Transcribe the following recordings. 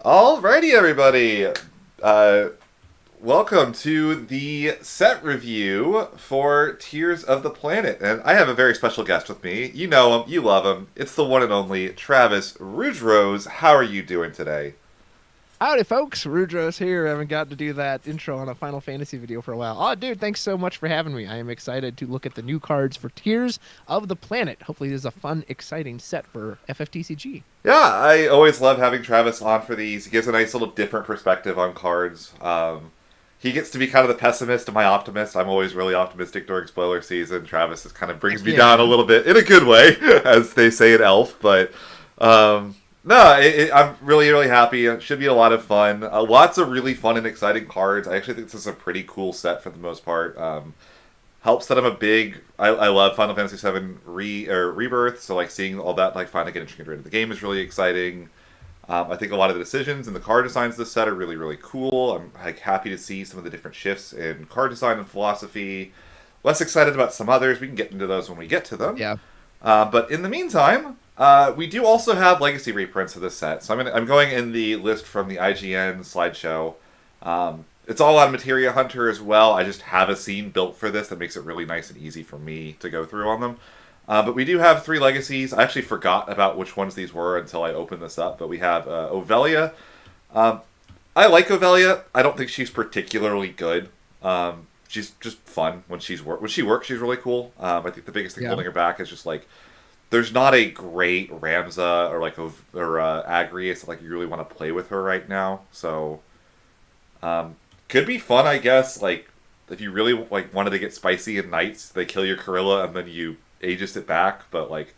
Alrighty, everybody. Uh, Welcome to the set review for Tears of the Planet. And I have a very special guest with me. You know him, you love him. It's the one and only Travis Rudrose. How are you doing today? Howdy, folks. Rudros here. I haven't got to do that intro on a Final Fantasy video for a while. Oh, dude, thanks so much for having me. I am excited to look at the new cards for Tears of the Planet. Hopefully, this is a fun, exciting set for FFTCG. Yeah, I always love having Travis on for these. He gives a nice little different perspective on cards. He gets to be kind of the pessimist and my optimist. I'm always really optimistic during spoiler season. Travis just kind of brings Heck me down a yeah. little bit in a good way, as they say in Elf. But no, I'm really, really happy. It should be a lot of fun. Lots of really fun and exciting cards. I actually think this is a pretty cool set for the most part. Helps that I'm a big. I love Final Fantasy VII Rebirth, so like seeing all that like finally getting integrated into the game is really exciting. I think a lot of the decisions and the card designs of this set are really, really cool. I'm like happy to see some of the different shifts in card design and philosophy. Less excited about some others. We can get into those when we get to them. Yeah. But in the meantime, we do also have legacy reprints of this set. So I'm going in the list from the IGN slideshow. It's all on Materia Hunter as well. I just have a scene built for this that makes it really nice and easy for me to go through on them. But we do have three legacies. I actually forgot about which ones these were until I opened this up. But we have Ovelia. Um, I like Ovelia. I don't think she's particularly good. She's just fun when when she works. She's really cool. I think the biggest thing Yeah. holding her back is just like there's not a great Ramza or Agrias that like you really want to play with her right now. So could be fun, I guess. Like if you really like wanted to get spicy in Knights, they kill your Corilla and then you Aegis it back. But like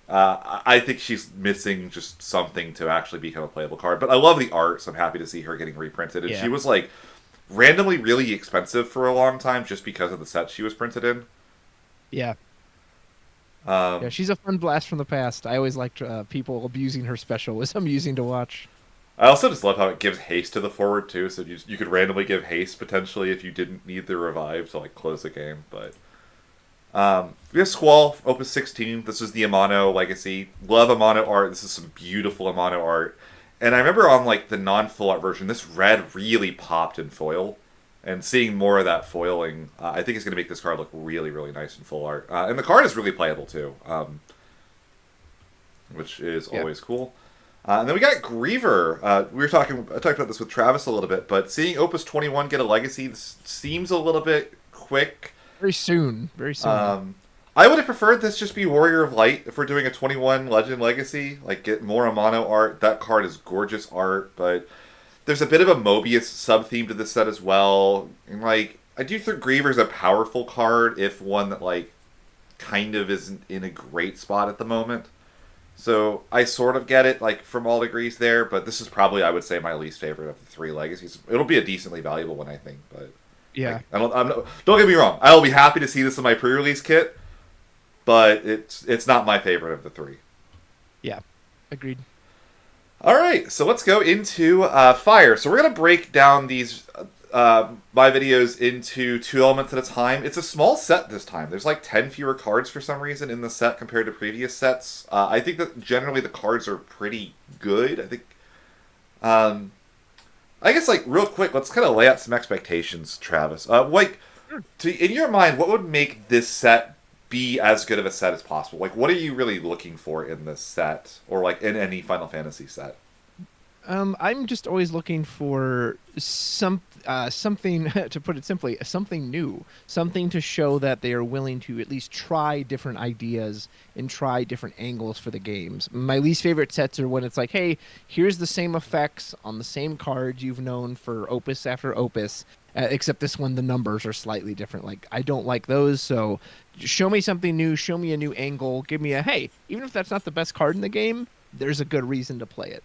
I think she's missing just something to actually become a playable card. But I love the art, so I'm happy to see her getting reprinted. And she Yeah. was like randomly really expensive for a long time just because of the set she was printed in. Yeah. Yeah. Um, She's a fun blast from the past. I always liked people abusing her special. It's amusing to watch. I also just love how it gives haste to the forward too. So you could randomly give haste potentially if you didn't need the revive to like close the game. But we have Squall Opus 16. This is the Amano legacy. Love Amano art. This is some beautiful Amano art. And I remember on like the non full art version, this red really popped in foil. And seeing more of that foiling, I think is going to make this card look really, really nice in full art. And the card is really playable too, which is Yeah. always cool. And then we got Griever. I talked about this with Travis a little bit, but seeing Opus 21 get a legacy seems a little bit quick. Very soon. Very soon. Um, I would have preferred this just be Warrior of Light if we're doing a 21 Legend Legacy. Like, get more Amano art. That card is gorgeous art, but there's a bit of a Mobius sub-theme to this set as well. And, like, I do think Griever's a powerful card, if one that, like, kind of isn't in a great spot at the moment. So I sort of get it, like from all degrees there, but this is probably I would say my least favorite of the three legacies. It'll be a decently valuable one, I think, but like Yeah. don't get me wrong, I will be happy to see this in my pre-release kit, but it's not my favorite of the three. Yeah. Agreed. All right, so let's go into Fire. So we're gonna break down these my videos into two elements at a time. It's a small set this time. There's like 10 fewer cards for some reason in the set compared to previous sets. I think that generally the cards are pretty good. I think. Um, I guess like real quick, let's kind of lay out some expectations, Travis. In your mind, what would make this set be as good of a set as possible? Like, what are you really looking for in this set, or like in any Final Fantasy set? I'm just always looking for something to put it simply, something new, something to show that they are willing to at least try different ideas and try different angles for the games. My least favorite sets are when it's like, hey, here's the same effects on the same cards you've known for opus after opus, except this one the numbers are slightly different. Like I don't like those, so show me something new, show me a new angle, give me a hey, even if that's not the best card in the game, there's a good reason to play it.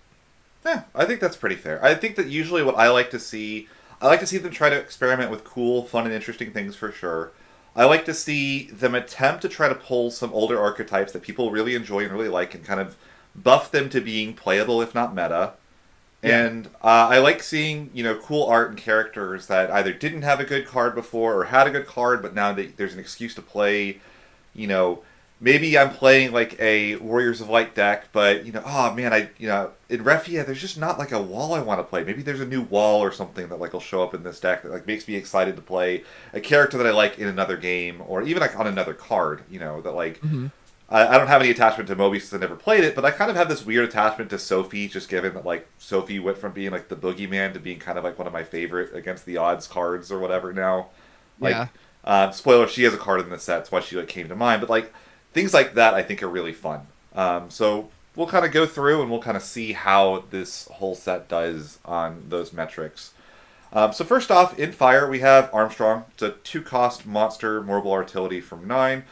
Yeah, I think that's pretty fair. I think that usually what I like to see them try to experiment with cool, fun, and interesting things for sure. I like to see them attempt to try to pull some older archetypes that people really enjoy and really like and kind of buff them to being playable, if not meta. Yeah. And I like seeing, cool art and characters that either didn't have a good card before or had a good card, but now there's an excuse to play, you know, maybe I'm playing like a Warriors of Light deck, but oh man, in Refia there's just not like a wall I want to play. Maybe there's a new wall or something that like will show up in this deck that like makes me excited to play a character that I like in another game, or even like on another card. That like Hmm. I don't have any attachment to Moby since I never played it, but I kind of have this weird attachment to Sophie, just given that like Sophie went from being like the boogeyman to being kind of like one of my favorite against the odds cards or whatever now. Like, Yeah. spoiler, she has a card in the set, that's why she like came to mind. But like things like that, I think are really fun. So we'll kind of go through and we'll kind of see how this whole set does on those metrics. So first off, in Fire we have Armstrong. It's a 2-cost monster, mobile artillery from 9.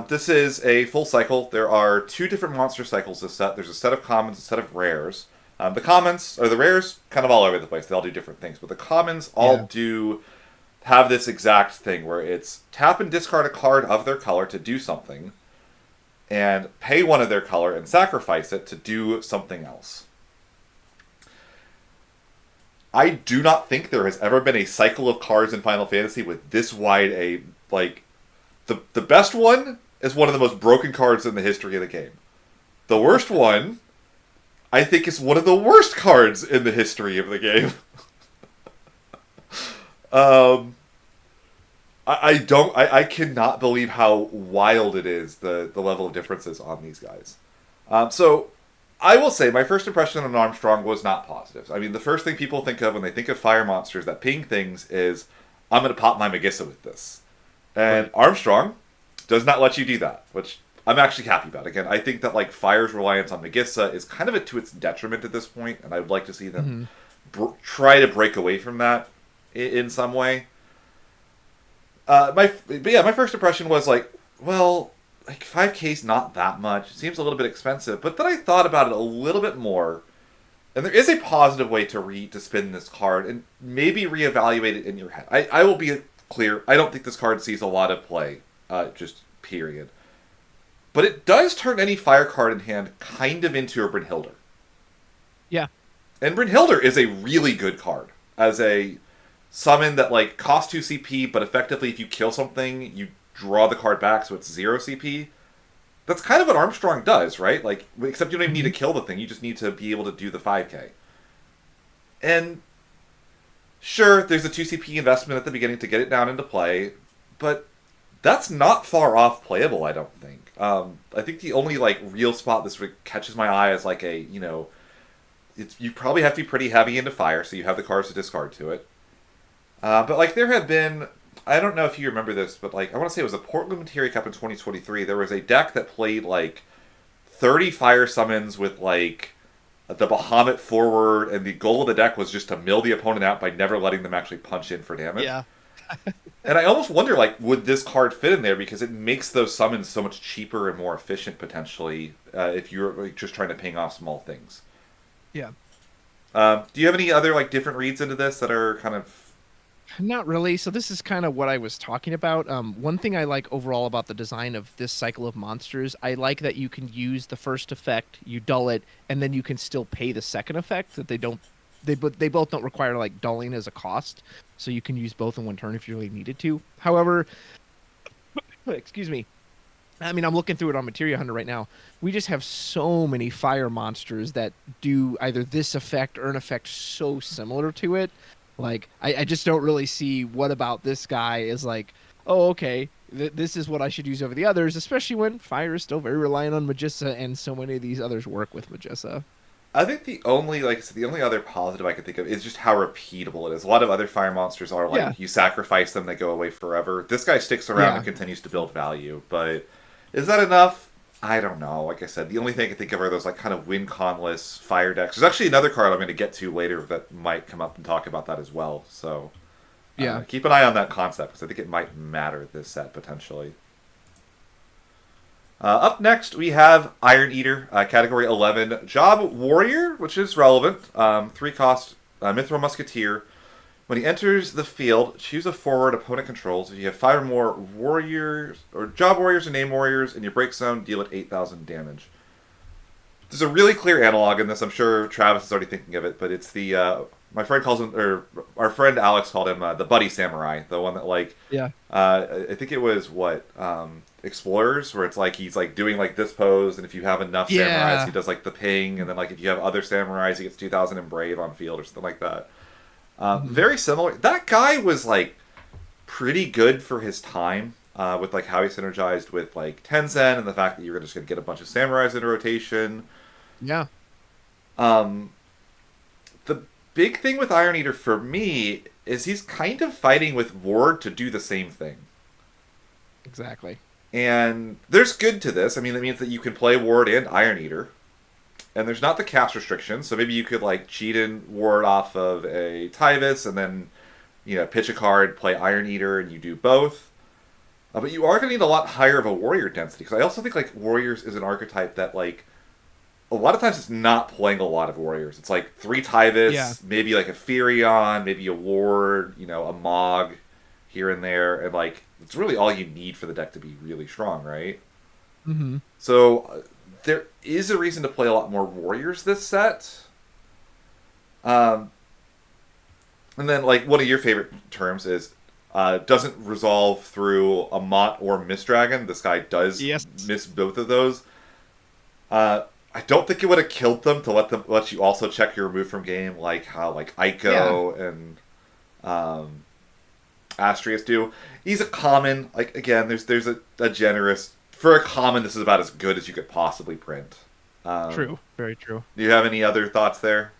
This is a full cycle. There are 2 different monster cycles this set. There's a set of commons, a set of rares. The commons, or the rares, kind of all over the place. They all do different things. But the commons all Yeah. do have this exact thing where it's tap and discard a card of their color to do something, and pay one of their color and sacrifice it to do something else. I do not think there has ever been a cycle of cards in Final Fantasy with this wide a like the best one is one of the most broken cards in the history of the game. The worst one, I think, is one of the worst cards in the history of the game. um, I cannot believe how wild it is, the level of differences on these guys. So I will say my first impression on Armstrong was not positive. I mean, the first thing people think of when they think of fire monsters that ping things is, I'm going to pop my Megissa with this. And Right. Armstrong does not let you do that, which I'm actually happy about. Again, I think that like Fire's reliance on Megissa is kind of to its detriment at this point, and I would like to see them Hmm. try to break away from that in some way. But yeah, my first impression was like, well, like 5K's not that much. It seems a little bit expensive. But then I thought about it a little bit more, and there is a positive way to spin this card and maybe reevaluate it in your head. I will be clear. I don't think this card sees a lot of play. Just period. But it does turn any fire card in hand kind of into a Brynhildr. Yeah. And Brynhildr is a really good card as a summon that like costs 2 CP, but effectively if you kill something, you draw the card back, so it's 0 CP. That's kind of what Armstrong does, right? Like, except you don't even need Hmm. to kill the thing; you just need to be able to do the 5K. And sure, there's a 2 CP investment at the beginning to get it down into play, but that's not far off playable, I don't think. I think the only like real spot this catches my eye is like you probably have to be pretty heavy into fire, so you have the cards to discard to it. But like there have been, I don't know if you remember this, but like I want to say it was a Portland Materia Cup in 2023. There was a deck that played like 30 fire summons with like the Bahamut forward, and the goal of the deck was just to mill the opponent out by never letting them actually punch in for damage. Yeah. And I almost wonder, like, would this card fit in there because it makes those summons so much cheaper and more efficient potentially if you're like, just trying to ping off small things. Yeah. Do you have any other like different reads into this that are kind of Not really. So this is kind of what I was talking about. One thing I like overall about the design of this cycle of monsters, I like that you can use the first effect, you dull it, and then you can still pay the second effect. That they both don't require like dulling as a cost, so you can use both in one turn if you really needed to. However, excuse me. I mean, I'm looking through it on Materia Hunter right now. We just have so many fire monsters that do either this effect or an effect so similar to it. Like, I just don't really see what about this guy is like, oh, okay, this is what I should use over the others, especially when fire is still very reliant on Magissa, and so many of these others work with Magissa. I think the only, like I said, the only other positive I can think of is just how repeatable it is. A lot of other fire monsters are like Yeah, you sacrifice them, they go away forever. This guy sticks around yeah, and continues to build value, but is that enough? I don't know. Like I said, the only thing I can think of are those like kind of win conless fire decks. There's actually another card I'm going to get to later that might come up and talk about that as well. So yeah. keep an eye on that concept because I think it might matter this set potentially. Up next, we have Iron Eater, category 11. Job Warrior, which is relevant. 3-cost Mithril Musketeer. When he enters the field, choose a forward opponent controls. If you have 5 or more warriors, or job warriors or name warriors in your break zone, deal it 8,000 damage. There's a really clear analog in this. I'm sure Travis is already thinking of it, but it's the my friend calls him, or our friend Alex called him the Buddy Samurai, the one that like Yeah. I think it was what explorers, where it's like he's like doing like this pose, and if you have enough samurais, he Yeah. does like the ping, and then like if you have other samurais, he gets 2,000 in brave on field or something like that. Hmm. Very similar. That guy was like pretty good for his time. With like how he synergized with like Tenzin and the fact that you're just gonna get a bunch of samurais in rotation. Yeah. Um, the big thing with Iron Eater for me is he's kind of fighting with Ward to do the same thing. Exactly. And there's good to this. I mean, that means that you can play Ward and Iron Eater. And there's not the cast restriction, so maybe you could like cheat in Ward off of a Tyvis and then, pitch a card, play Iron Eater, and you do both. But you are going to need a lot higher of a warrior density, because I also think like Warriors is an archetype that like a lot of times it's not playing a lot of warriors. It's like 3 Yeah. Tyvis, maybe like a Furion, maybe a Ward, a Mog here and there, and like it's really all you need for the deck to be really strong, right? Hmm. So there is a reason to play a lot more warriors this set. Um, and then like one of your favorite terms is doesn't resolve through a Mott or Mist Dragon. This guy does Yes. miss both of those. I don't think it would have killed them to let you also check your remove from game, like how like Yeah. Ico and Astrius do. He's a common. Like again, there's a generous for a common. This is about as good as you could possibly print. True. Very true. Do you have any other thoughts there?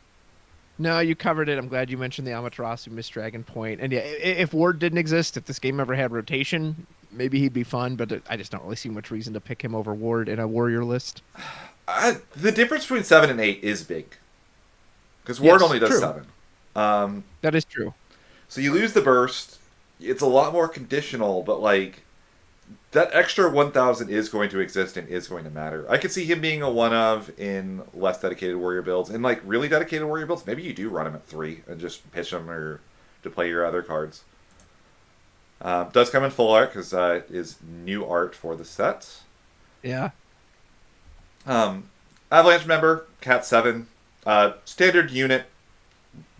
No, you covered it. I'm glad you mentioned the Amaterasu Miss Dragon point. And yeah, if Ward didn't exist, if this game ever had rotation, maybe he'd be fun. But I just don't really see much reason to pick him over Ward in a warrior list. The difference between 7 and 8 is big because Ward Yes, only does true. 7. That is true. So you lose the burst. It's a lot more conditional, but like that extra 1,000 is going to exist and is going to matter. I could see him being a one of in less dedicated warrior builds. In like really dedicated warrior builds, maybe you do run him at 3 and just pitch him or to play your other cards. Does come in full art because it is new art for the set. Yeah. Um, Avalanche member, Cat 7, standard unit.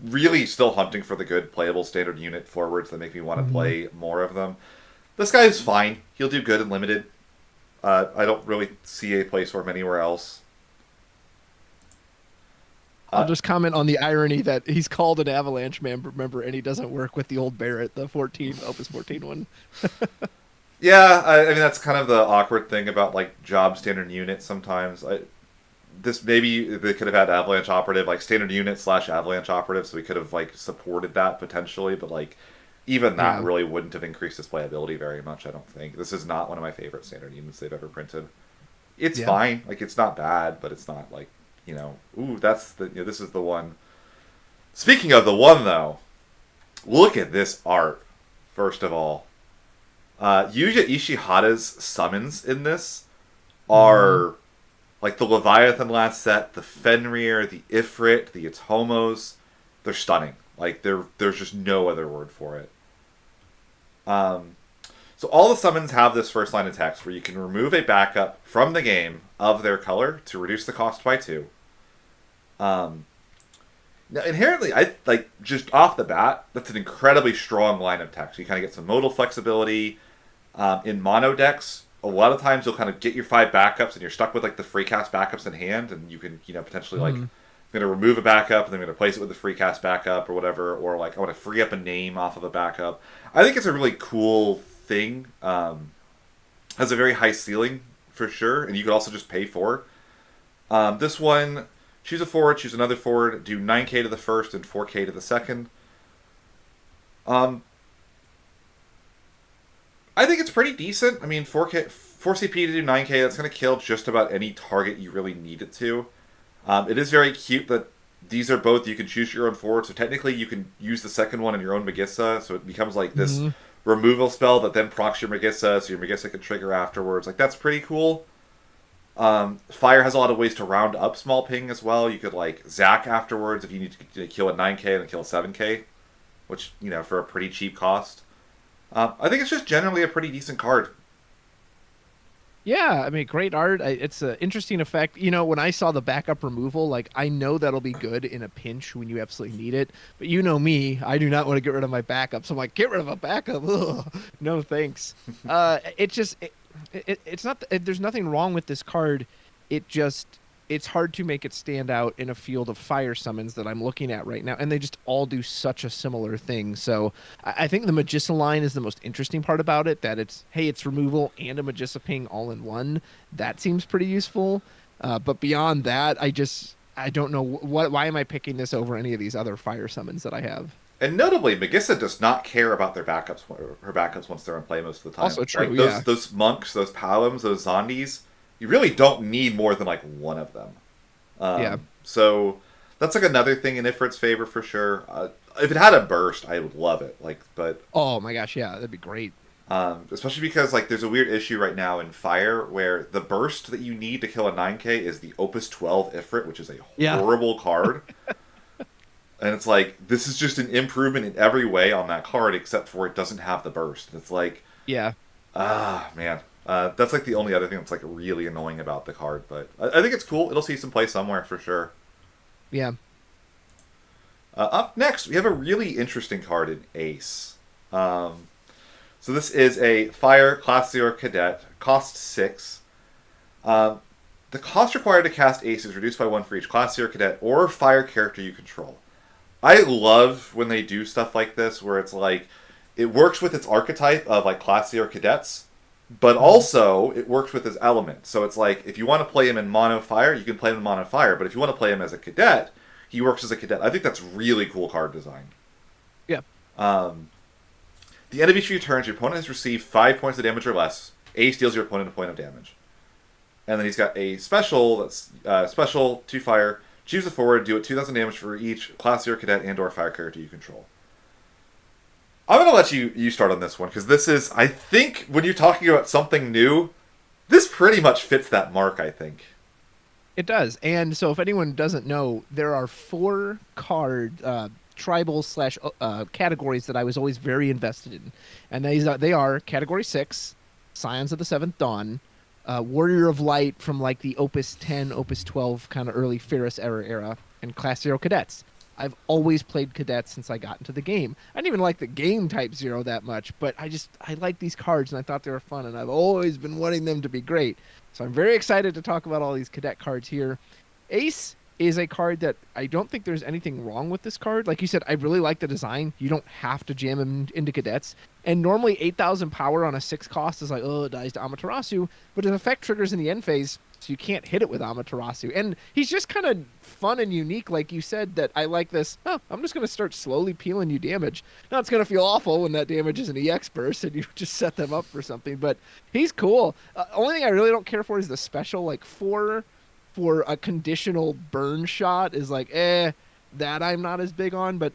Really still hunting for the good playable standard unit forwards that make me want to Hmm. play more of them. This guy is fine. He'll do good in limited. I don't really see a place for him anywhere else. I'll Uh, just comment on the irony that he's called an Avalanche member and he doesn't work with the old Barrett, the 14, Opus 14 one. yeah, I mean that's kind of the awkward thing about like job standard unit. Sometimes this maybe they could have had Avalanche operative like standard unit / Avalanche operative, so we could have like supported that potentially, but like even that Yeah. really wouldn't have increased his playability very much. I don't think this is not one of my favorite standard units they've ever printed. It's Yeah. fine, like it's not bad, but it's not like ooh, that's the this is the one. Speaking of the one though, look at this art. First of all, Yuja Ishihara's summons in this Hmm. are like the Leviathan last set, the Fenrir, the Ifrit, the Atomos. They're stunning. Like there's just no other word for it. Um, so all the summons have this first line of text where you can remove a backup from the game of their color to reduce the cost by 2. Um, Now, inherently, I like just off the bat, that's an incredibly strong line of text. You kind of get some modal flexibility. In mono decks, a lot of times you'll kind of get your 5 backups, and you're stuck with like the free cast backups in hand, and you can potentially like Hmm. I'm going to remove a backup and then I'm going to replace it with a free cast backup or whatever, or like I want to free up a name off of a backup. I think it's a really cool thing. Has a very high ceiling for sure, and you could also just pay for it. This one, choose a forward, choose another forward, do 9k to the first and 4k to the second. Um, I think it's pretty decent. I mean, 4k, 4 CP to do 9k, that's going to kill just about any target you really need it to. It is very cute that these are both, you can choose your own forward, so technically you can use the second one in your own Megissa, so it becomes like this Hmm. removal spell that then procs your Megissa, so your Megissa can trigger afterwards. Like, that's pretty cool. Fire has a lot of ways to round up small ping as well. You could like Zack afterwards if you need to kill a 9k and kill a 7k, which for a pretty cheap cost. I think it's just generally a pretty decent card. Yeah, I mean, great art. It's an interesting effect. When I saw the backup removal, like I know that'll be good in a pinch when you absolutely need it. But you know me, I do not want to get rid of my backups. I'm like, get rid of a backup. Ugh, no thanks. It just it's not. There's nothing wrong with this card. It just it's hard to make it stand out in a field of fire summons that I'm looking at right now, and they just all do such a similar thing. So I think the Magissa line is the most interesting part about it. That it's hey, it's removal and a Magissa ping all in one. That seems pretty useful. But beyond that, I don't know what. Why am I picking this over any of these other fire summons that I have? And notably, Magissa does not care about their backups, her backups once they're in play most of the time. Also true, Like yeah. those monks, those Palims, those Zondis, you really don't need more than like one of them. Yeah. So that's like another thing in Ifrit's favor for sure. If it had a burst, I would love it. Like, but Oh my gosh, yeah, that'd be great. especially because like there's a weird issue right now in Fire where the burst that you need to kill a 9K is the Opus 12 Ifrit, which is a Yeah. horrible card. And it's like, this is just an improvement in every way on that card, except for it doesn't have the burst. It's like, Yeah. man. That's like the only other thing that's like really annoying about the card. But I think it's cool. It'll see some play somewhere for sure. Yeah. Up next, we have a really interesting card in Ace. So this is a Fire Class 0 Cadet, cost 6. The cost required to cast Ace is reduced by 1 for each Class 0 Cadet or Fire character you control. I love when they do stuff like this, where it's like, it works with its archetype of like Class 0 Cadets, but also it works with his element. So it's like, if you want to play him in Mono Fire, you can play him in Mono Fire, but if you want to play him as a Cadet, he works as a Cadet. I think that's really cool card design. Yeah. The end of each of your turns, your opponent has received 5 points of damage or less. Ace deals your opponent a point of damage. And then he's got a special that's special 2 fire. Choose a forward, do it 2,000 damage for each Class 0 Cadet and or Fire character you control. I'm going to let you start on this one, because this is, I think, when you're talking about something new, this pretty much fits that mark, I think. It does. And so if anyone doesn't know, there are 4 card tribal slash categories that I was always very invested in. And they are Category 6, Scions of the Seventh Dawn, Warrior of Light from like the Opus 10, Opus 12 kind of early Ferris era, and Class 0 Cadets. I've always played Cadets since I got into the game. I didn't even like the game Type 0 that much, but I like these cards and I thought they were fun, and I've always been wanting them to be great. So I'm very excited to talk about all these Cadet cards here. Ace is a card that I don't think there's anything wrong with this card. Like you said, I really like the design. You don't have to jam him into Cadets. And normally 8,000 power on a 6 cost is like, oh, it dies to Amaterasu. But his effect triggers in the end phase, so you can't hit it with Amaterasu. And he's just kind of fun and unique, like you said, that I like this. Oh, I'm just going to start slowly peeling you damage. Now it's going to feel awful when that damage is an EX burst and you just set them up for something. But he's cool. Only thing I really don't care for is the special, like, for a conditional burn shot is like, that I'm not as big on, but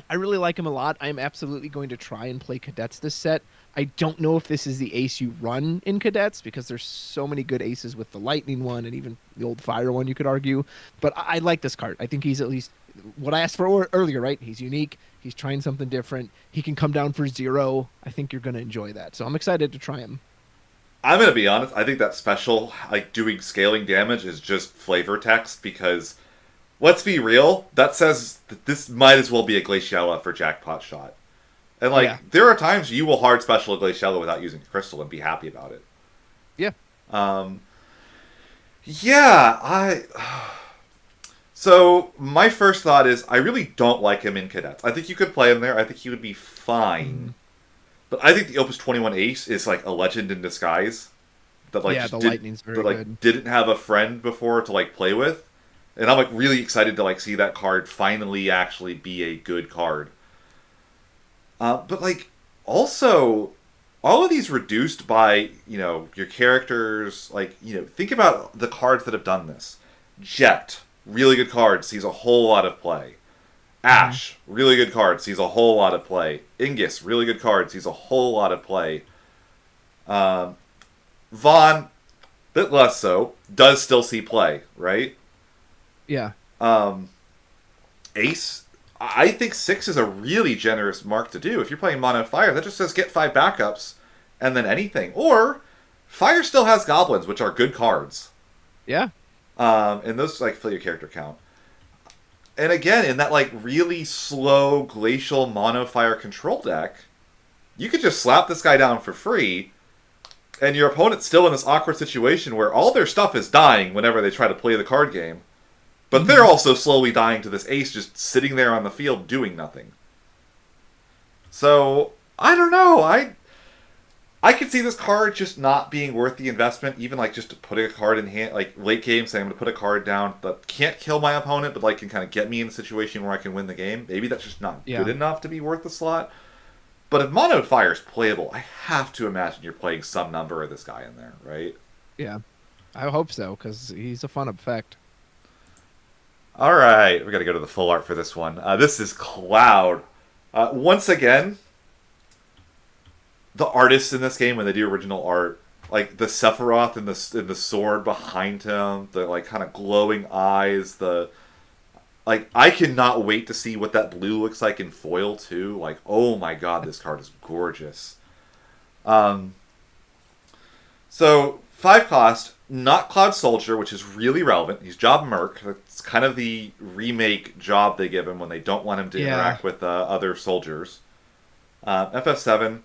I really like him a lot. I'm absolutely going to try and play Cadets this set. I don't know if this is the ace you run in Cadets, because there's so many good aces with the Lightning one and even the old Fire one, you could argue. But I like this card. I think he's at least what I asked for earlier, right? He's unique. He's trying something different. He can come down for 0. I think you're going to enjoy that. So I'm excited to try him. I'm going to be honest, I think that special, like, doing scaling damage is just flavor text, because, let's be real, that says that this might as well be a Glaciella for Jackpot Shot. And, like, Yeah. there are times you will hard special a Glaciella without using a Crystal and be happy about it. Yeah. Yeah, So, my first thought is, I really don't like him in Cadets. I think you could play him there. I think he would be fine. But I think the Opus 21 Ace is like a legend in disguise. That like Yeah, just the Lightning's very good. didn't have a friend before to like play with. And I'm like really excited to like see that card finally actually be a good card. But like also all of these reduced by, your characters, like, think about the cards that have done this. Jet, really good card, sees a whole lot of play. Ash, really good card, sees a whole lot of play. Ingus, really good card, sees a whole lot of play. Vaughn, bit less so, does still see play, right? Yeah. Ace, I think 6 is a really generous mark to do. If you're playing Mono Fire, that just says get 5 backups and then anything. Or Fire still has Goblins, which are good cards. Yeah. And those like fill your character count. And again, in that like really slow glacial Mono Fire control deck, you could just slap this guy down for free and your opponent's still in this awkward situation where all their stuff is dying whenever they try to play the card game, but they're also slowly dying to this ace just sitting there on the field doing nothing. So I don't know. I could see this card just not being worth the investment, even like just putting a card in hand, like late game, saying I'm going to put a card down that can't kill my opponent, but like can kind of get me in a situation where I can win the game. Maybe that's just not good enough to be worth the slot. But if Mono Fire is playable, I have to imagine you're playing some number of this guy in there, right? Yeah, I hope so, because he's a fun effect. All right, we got to go to the full art for this one. This is Cloud. Once again, the artists in this game when they do original art, like the Sephiroth and the sword behind him, the like kind of glowing eyes, the like I cannot wait to see what that blue looks like in foil too. Like, oh my god, this card is gorgeous. So 5 cost, not Cloud Soldier, which is really relevant. He's Job Merc. That's kind of the remake job they give him when they don't want him to interact with other soldiers. FF7.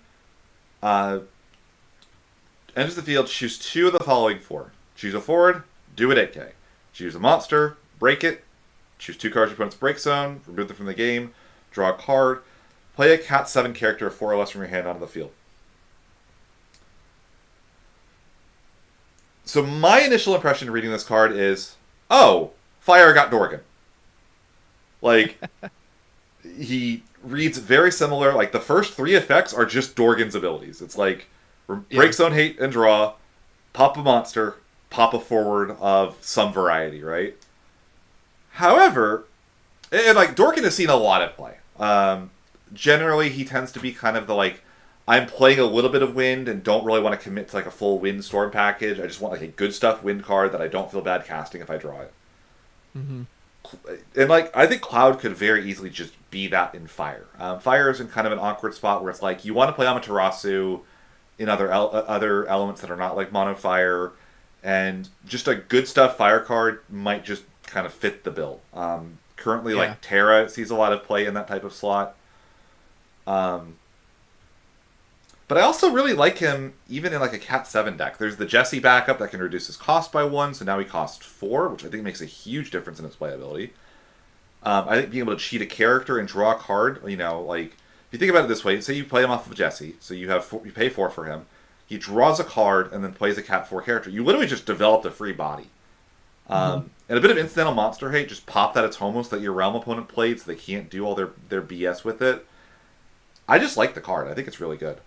Enters the field, choose 2 of the following 4. Choose a forward, do it 8k. Choose a monster, break it. Choose 2 cards your opponent's break zone, remove them from the game, draw a card. Play a Cat 7 character of 4 or less from your hand onto the field. So my initial impression reading this card is, oh, Fire got Dorgan. Like, he reads very similar. Like, the first 3 effects are just Dorgan's abilities. It's like, break zone, hate, and draw, pop a monster, pop a forward of some variety, right? However, and like, Dorgan has seen a lot of play. Generally, he tends to be kind of the, like, I'm playing a little bit of wind and don't really want to commit to like a full wind storm package. I just want like a good stuff wind card that I don't feel bad casting if I draw it. Mm-hmm. And like I think Cloud could very easily just be that in Fire. Fire is in kind of an awkward spot where it's like you want to play Amaterasu in other elements that are not like Mono Fire, and just a good stuff Fire card might just kind of fit the bill. Currently, like Terra sees a lot of play in that type of slot. But I also really like him even in like a Cat 7 deck. There's the Jesse backup that can reduce his cost by 1, so now he costs 4, which I think makes a huge difference in its playability. I think being able to cheat a character and draw a card, you know, like, if you think about it this way, say you play him off of Jesse, so you pay 4 for him, he draws a card and then plays a Cat 4 character. You literally just developed a free body. And a bit of incidental monster hate, just pop that it's homos that your realm opponent played so they can't do all their BS with it. I just like the card. I think it's really good.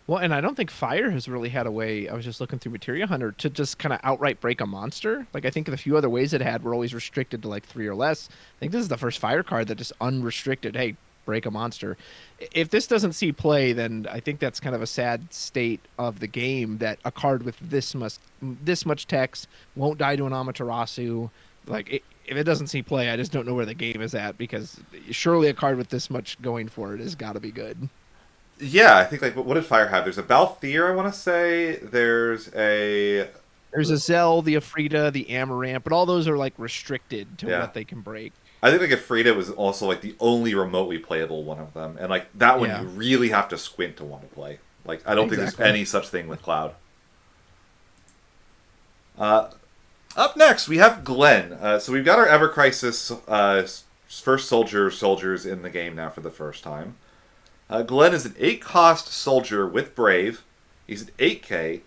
Well, and I don't think Fire has really had a way, I was just looking through Materia Hunter, to just kind of outright break a monster. Like, I think the few other ways it had were always restricted to, like, 3 or less. I think this is the first Fire card that just unrestricted, hey, break a monster. If this doesn't see play, then I think that's kind of a sad state of the game, that a card with this much text won't die to an Amaterasu. Like, if it doesn't see play, I just don't know where the game is at, because surely a card with this much going for it has got to be good. Yeah, I think, like, what did Fire have? There's a Balthier, I want to say. There's a Zell, the Afrida, the Amaranth, but all those are, like, restricted to what they can break. I think, like, Afrida was also, like, the only remotely playable one of them. And, like, that one you really have to squint to want to play. Like, I don't think there's any such thing with Cloud. Up next, we have Glenn. So we've got our Ever Crisis first soldiers in the game now for the first time. Glenn is an 8-cost soldier with Brave. He's an 8k.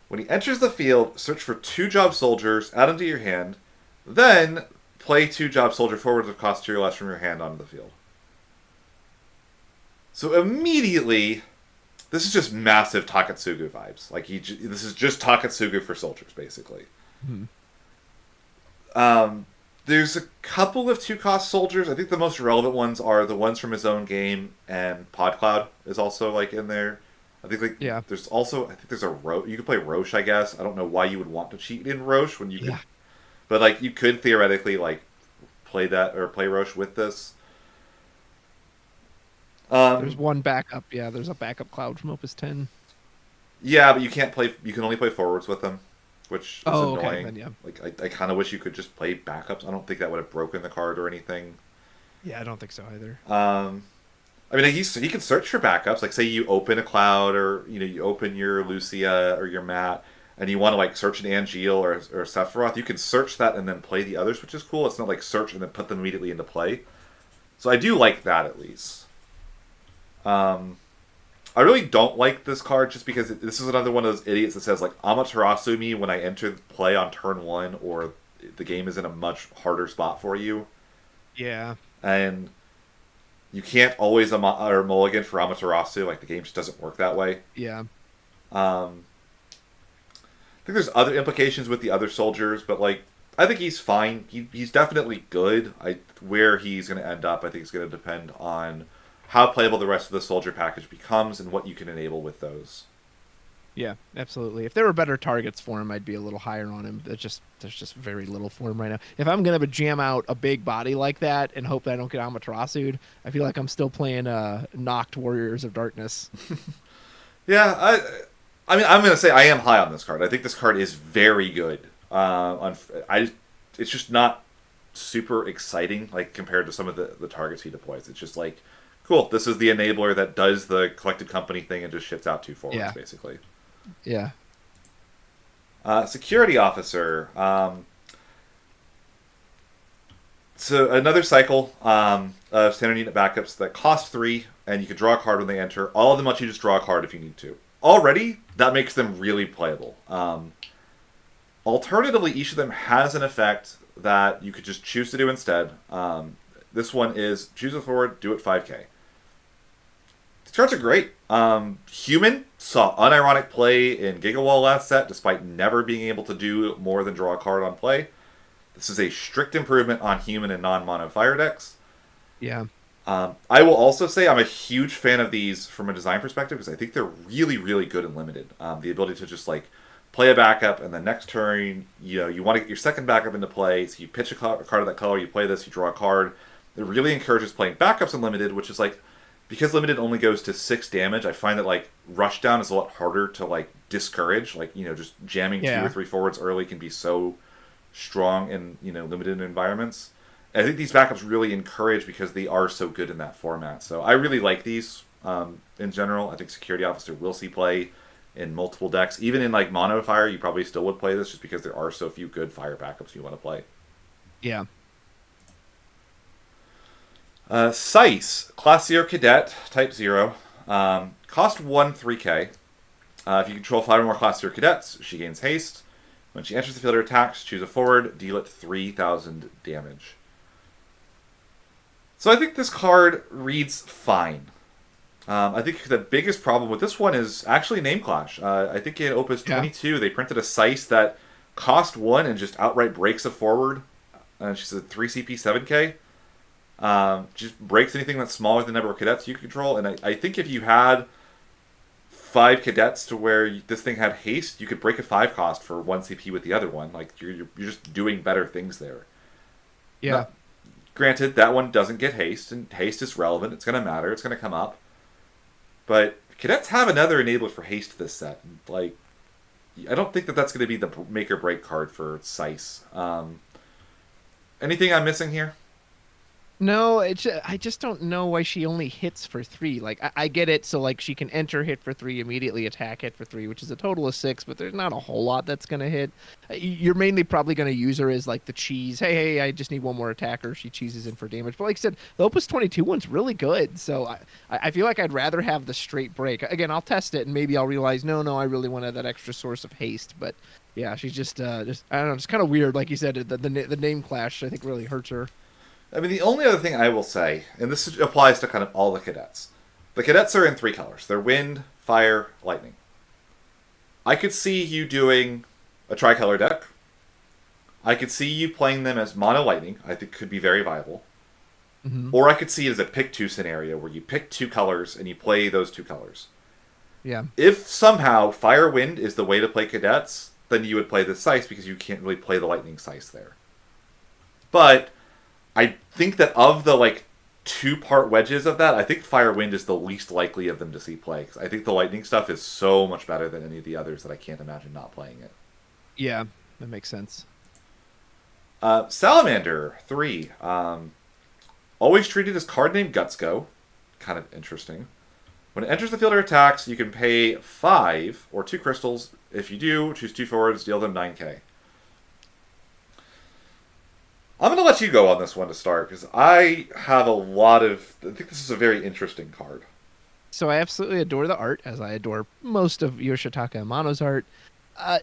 When he enters the field, search for 2 job soldiers, add them to your hand, then play 2 job soldier forwards of cost 2 or less from your hand onto the field. So immediately, this is just massive Takatsugu vibes. Like, this is just Takatsugu for soldiers, basically. There's a couple of 2-cost soldiers. I think the most relevant ones are the ones from his own game, and PodCloud is also, like, in there. I think, like, there's also, I think there's a Roche. You could play Roche, I guess. I don't know why you would want to cheat in Roche when you could. But, like, you could theoretically, like, play that, or play Roche with this. There's one backup. Yeah, there's a backup Cloud from Opus 10. Yeah, but you can't play, you can only play forwards with them, which is annoying. Then, Like, I kind of wish you could just play backups. I don't think that would have broken the card or anything. Yeah, I don't think so either. I mean, he can search for backups. Like, say you open a Cloud, or you open your Lucia or your Matt, and you want to like search an Angeal or Sephiroth. You can search that and then play the others, which is cool. It's not like search and then put them immediately into play. So I do like that at least. Um, I really don't like this card just because this is another one of those idiots that says like Amaterasu me when I enter play on turn one, or the game is in a much harder spot for you, Yeah. and you can't always or mulligan for Amaterasu. Like, the game just doesn't work that way. Yeah. Um, I think there's other implications with the other soldiers, but like I think he's fine. He's definitely good. Where he's going to end up, I think, is going to depend on how playable the rest of the soldier package becomes and what you can enable with those. Yeah, absolutely. If there were better targets for him, I'd be a little higher on him. There's just very little for him right now. If I'm gonna jam out a big body like that and hope that I don't get Amaterasu'd, I feel like I'm still playing knocked Warriors of Darkness. Yeah, I mean, I'm going to say I am high on this card. I think this card is very good. It's just not super exciting like compared to some of the targets he deploys. It's just like, cool. This is the enabler that does the collected company thing and just shits out two forwards, Yeah. basically. Yeah. Security officer. So another cycle of standard unit backups that cost 3, and you can draw a card when they enter. All of them let you just draw a card if you need to. Already, that makes them really playable. Alternatively, each of them has an effect that you could just choose to do instead. This one is choose a forward, do it 5k. These cards are great. Human saw unironic play in Gigawall last set, despite never being able to do more than draw a card on play. This is a strict improvement on human and non-mono fire decks. Yeah. I will also say I'm a huge fan of these from a design perspective because I think they're really, really good and limited. The ability to just like play a backup, and the next turn, you want to get your second backup into play. So you pitch a card of that color, you play this, you draw a card. It really encourages playing backups in limited, which is like, because limited only goes to 6 damage. I find that like rushdown is a lot harder to like discourage. Like, just jamming 2 or 3 forwards early can be so strong in limited environments. I think these backups really encourage because they are so good in that format. So I really like these in general. I think Security Officer will see play in multiple decks. Even in like mono fire, you probably still would play this just because there are so few good fire backups you want to play. Yeah. Sice, Class 0 Cadet, Type 0. Cost 1 3k. If you control 5 or more Class 0 Cadets, she gains haste. When she enters the field or attacks, choose a forward, deal it 3,000 damage. So I think this card reads fine. I think the biggest problem with this one is actually name clash. I think in Opus 22, they printed a Sice that cost 1 and just outright breaks a forward. She's a 3 CP 7k. Just breaks anything that's smaller than the number of cadets you control. And I think if you had 5 cadets to where this thing had haste, you could break a 5 cost for 1 CP with the other one. Like, you're just doing better things there. Yeah. Now, granted, that one doesn't get haste, and haste is relevant. It's going to matter. It's going to come up. But cadets have another enabler for haste this set. Like, I don't think that that's going to be the make or break card for Sice. Anything I'm missing here? No, I just don't know why she only hits for 3. Like, I get it, so like she can enter, hit for 3, immediately attack, hit for 3, which is a total of 6, but there's not a whole lot that's gonna hit. You're mainly probably gonna use her as like the cheese. Hey, I just need one more attacker. She cheeses in for damage. But like I said, the Opus 22 one's really good. So I feel like I'd rather have the straight break. Again, I'll test it and maybe I'll realize no, I really want to have that extra source of haste. But yeah, she's just I don't know, it's kind of weird. Like you said, the name clash I think really hurts her. I mean, the only other thing I will say, and this applies to kind of all the cadets. The cadets are in 3 colors. They're wind, fire, lightning. I could see you doing a tricolor deck. I could see you playing them as mono lightning. I think could be very viable. Mm-hmm. Or I could see it as a pick 2 scenario where you pick 2 colors and you play those 2 colors. Yeah. If somehow fire wind is the way to play cadets, then you would play the Sice because you can't really play the lightning Sice there. But I think that of the like 2-part wedges of that, I think Fire Wind is the least likely of them to see play. 'Cause I think the lightning stuff is so much better than any of the others that I can't imagine not playing it. Yeah, that makes sense. Salamander 3, always treated as card name Gutsgo, kind of interesting. When it enters the field or attacks, you can pay 5 or 2 crystals. If you do, choose 2 forwards, deal them 9k. I'm going to let you go on this one to start, because I have a lot of... I think this is a very interesting card. So I absolutely adore the art, as I adore most of Yoshitaka Amano's art.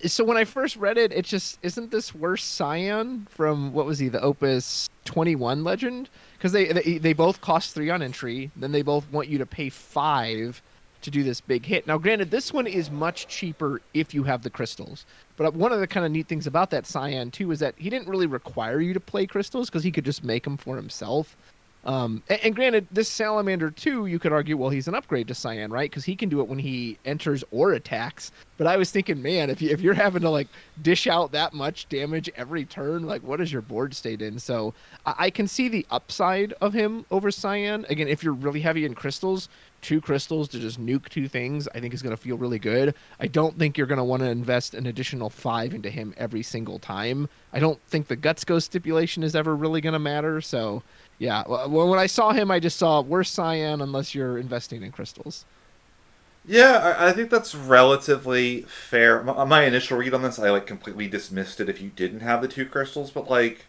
So when I first read it, it just isn't this worse Scion from what was he, the Opus 21 Legend? Because they both cost 3 on entry, then they both want you to pay 5 to do this big hit. Now, granted, this one is much cheaper if you have the crystals. But one of the kind of neat things about that Scion too is that he didn't really require you to play crystals because he could just make them for himself. And granted, this Salamander too, you could argue, well, he's an upgrade to Cyan, right? Because he can do it when he enters or attacks. But I was thinking, man, if you're having to like dish out that much damage every turn, like what is your board state in? So I can see the upside of him over Cyan. Again, if you're really heavy in crystals, 2 crystals to just nuke 2 things, I think is going to feel really good. I don't think you're going to want to invest an additional 5 into him every single time. I don't think the Guts Go stipulation is ever really going to matter. So, yeah, when I saw him, I just saw worse Cyan unless you're investing in crystals. Yeah, I think that's relatively fair. My initial read on this, I like completely dismissed it if you didn't have the 2 crystals, but like,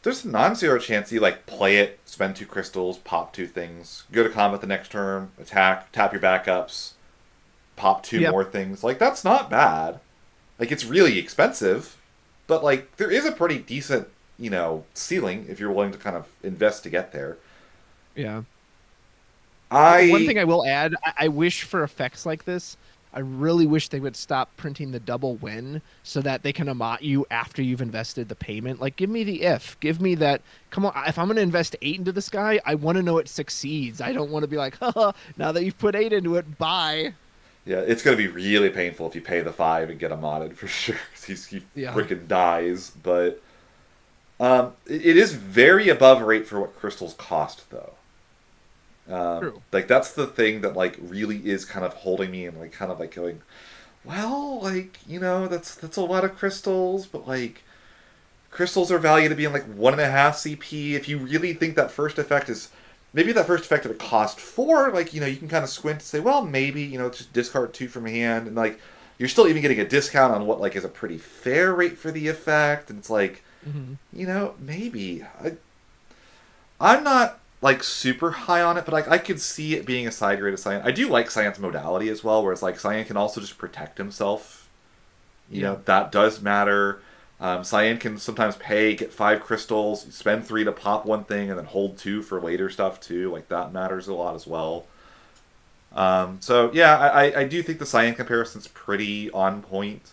there's a non-zero chance you like play it, spend 2 crystals, pop 2 things, go to combat the next turn, attack, tap your backups, pop 2 more things. Like that's not bad. Like it's really expensive, but like there is a pretty decent, ceiling if you're willing to kind of invest to get there. Yeah. I One thing I will add, I wish for effects like this, I really wish they would stop printing the double win so that they can amot you after you've invested the payment. Like, give me the if. Give me that. Come on, if I'm going to invest 8 into this guy, I want to know it succeeds. I don't want to be like, haha, now that you've put 8 into it, bye. Yeah, it's going to be really painful if you pay the 5 and get him modded for sure. he freaking dies. But it is very above rate for what crystals cost, though. True. Like that's the thing that like really is kind of holding me and like kind of like going, well, like that's a lot of crystals, but like crystals are valued to be in like 1.5 CP. If you really think that first effect is maybe that first effect of it cost 4, like you can kind of squint and say, well, maybe just discard 2 from hand, and like you're still even getting a discount on what like is a pretty fair rate for the effect, and it's like, maybe I'm not like super high on it, but like I could see it being a side grade of Cyan. I do like Cyan's modality as well, where it's like Cyan can also just protect himself. That does matter. Cyan can sometimes get 5 crystals, spend 3 to pop 1 thing, and then hold 2 for later stuff too. Like that matters a lot as well. So yeah, I do think the Cyan comparison's pretty on point.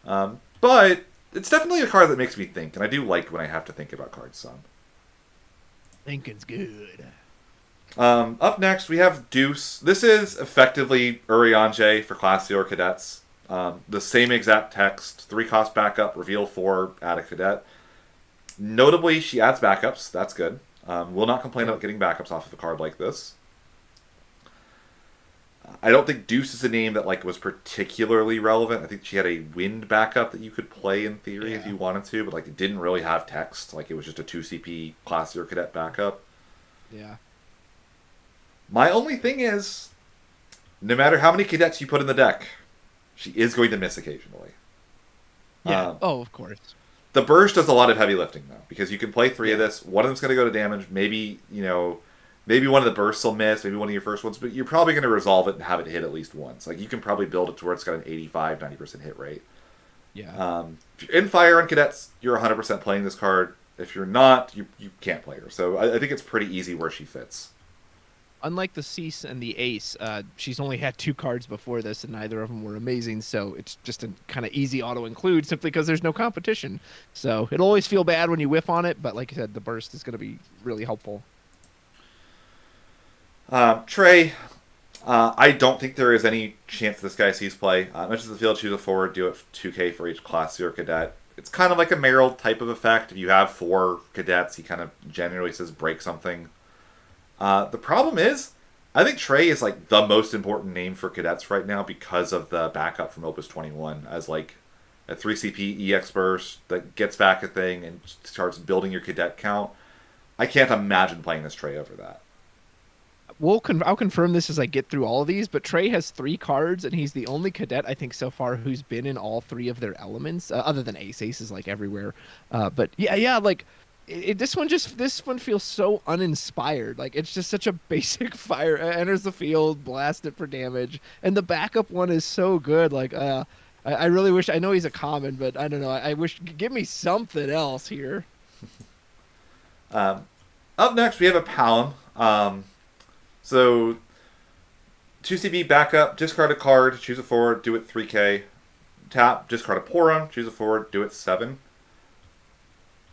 But it's definitely a card that makes me think, and I do like when I have to think about cards some. Thinking's good. Up next, we have Deuce. This is effectively Urianger for Class 0 cadets. The same exact text, 3 cost backup, reveal 4, add a cadet. Notably, she adds backups. That's good. Will not complain about getting backups off of a card like this. I don't think Deuce is a name that like was particularly relevant. I think she had a wind backup that you could play in theory if you wanted to, but like it didn't really have text. Like it was just a 2 CP Class 0 cadet backup. Yeah. My only thing is, no matter how many cadets you put in the deck, she is going to miss occasionally. Yeah. Of course. The burst does a lot of heavy lifting though, because you can play 3 of this. One of them's going to go to damage. Maybe maybe one of the bursts will miss, maybe one of your first ones, but you're probably going to resolve it and have it hit at least once. Like, you can probably build it to where it's got an 85, 90% hit rate. Yeah. If you're in Fire on Cadets, you're 100% playing this card. If you're not, you can't play her. So I think it's pretty easy where she fits. Unlike the Cease and the Ace, she's only had 2 cards before this, and neither of them were amazing, so it's just a kind of easy auto-include simply because there's no competition. So it'll always feel bad when you whiff on it, but like I said, the burst is going to be really helpful. Trey, I don't think there is any chance this guy sees play. Mentions the field, choose a forward, do it 2k for each Class 0 cadet. It's kind of like a Merrill type of effect. If you have 4 cadets, he kind of generally says break something. The problem is, I think Trey is like the most important name for cadets right now because of the backup from Opus 21 as like a 3 CP EX burst that gets back a thing and starts building your cadet count. I can't imagine playing this Trey over that. I'll confirm this as I get through all of these, but Trey has 3 cards, and he's the only cadet I think so far who's been in all 3 of their elements, other than Ace. Ace is like everywhere. But yeah, like this one feels so uninspired. Like it's just such a basic fire enters the field, blast it for damage, and the backup one is so good. Like I really wish I know he's a common, but I don't know. I wish give me something else here. Um, Up next, we have a Palom. So 2CB backup, discard a card, choose a forward, do it 3k. Tap, discard a Porum, choose a forward, do it 7.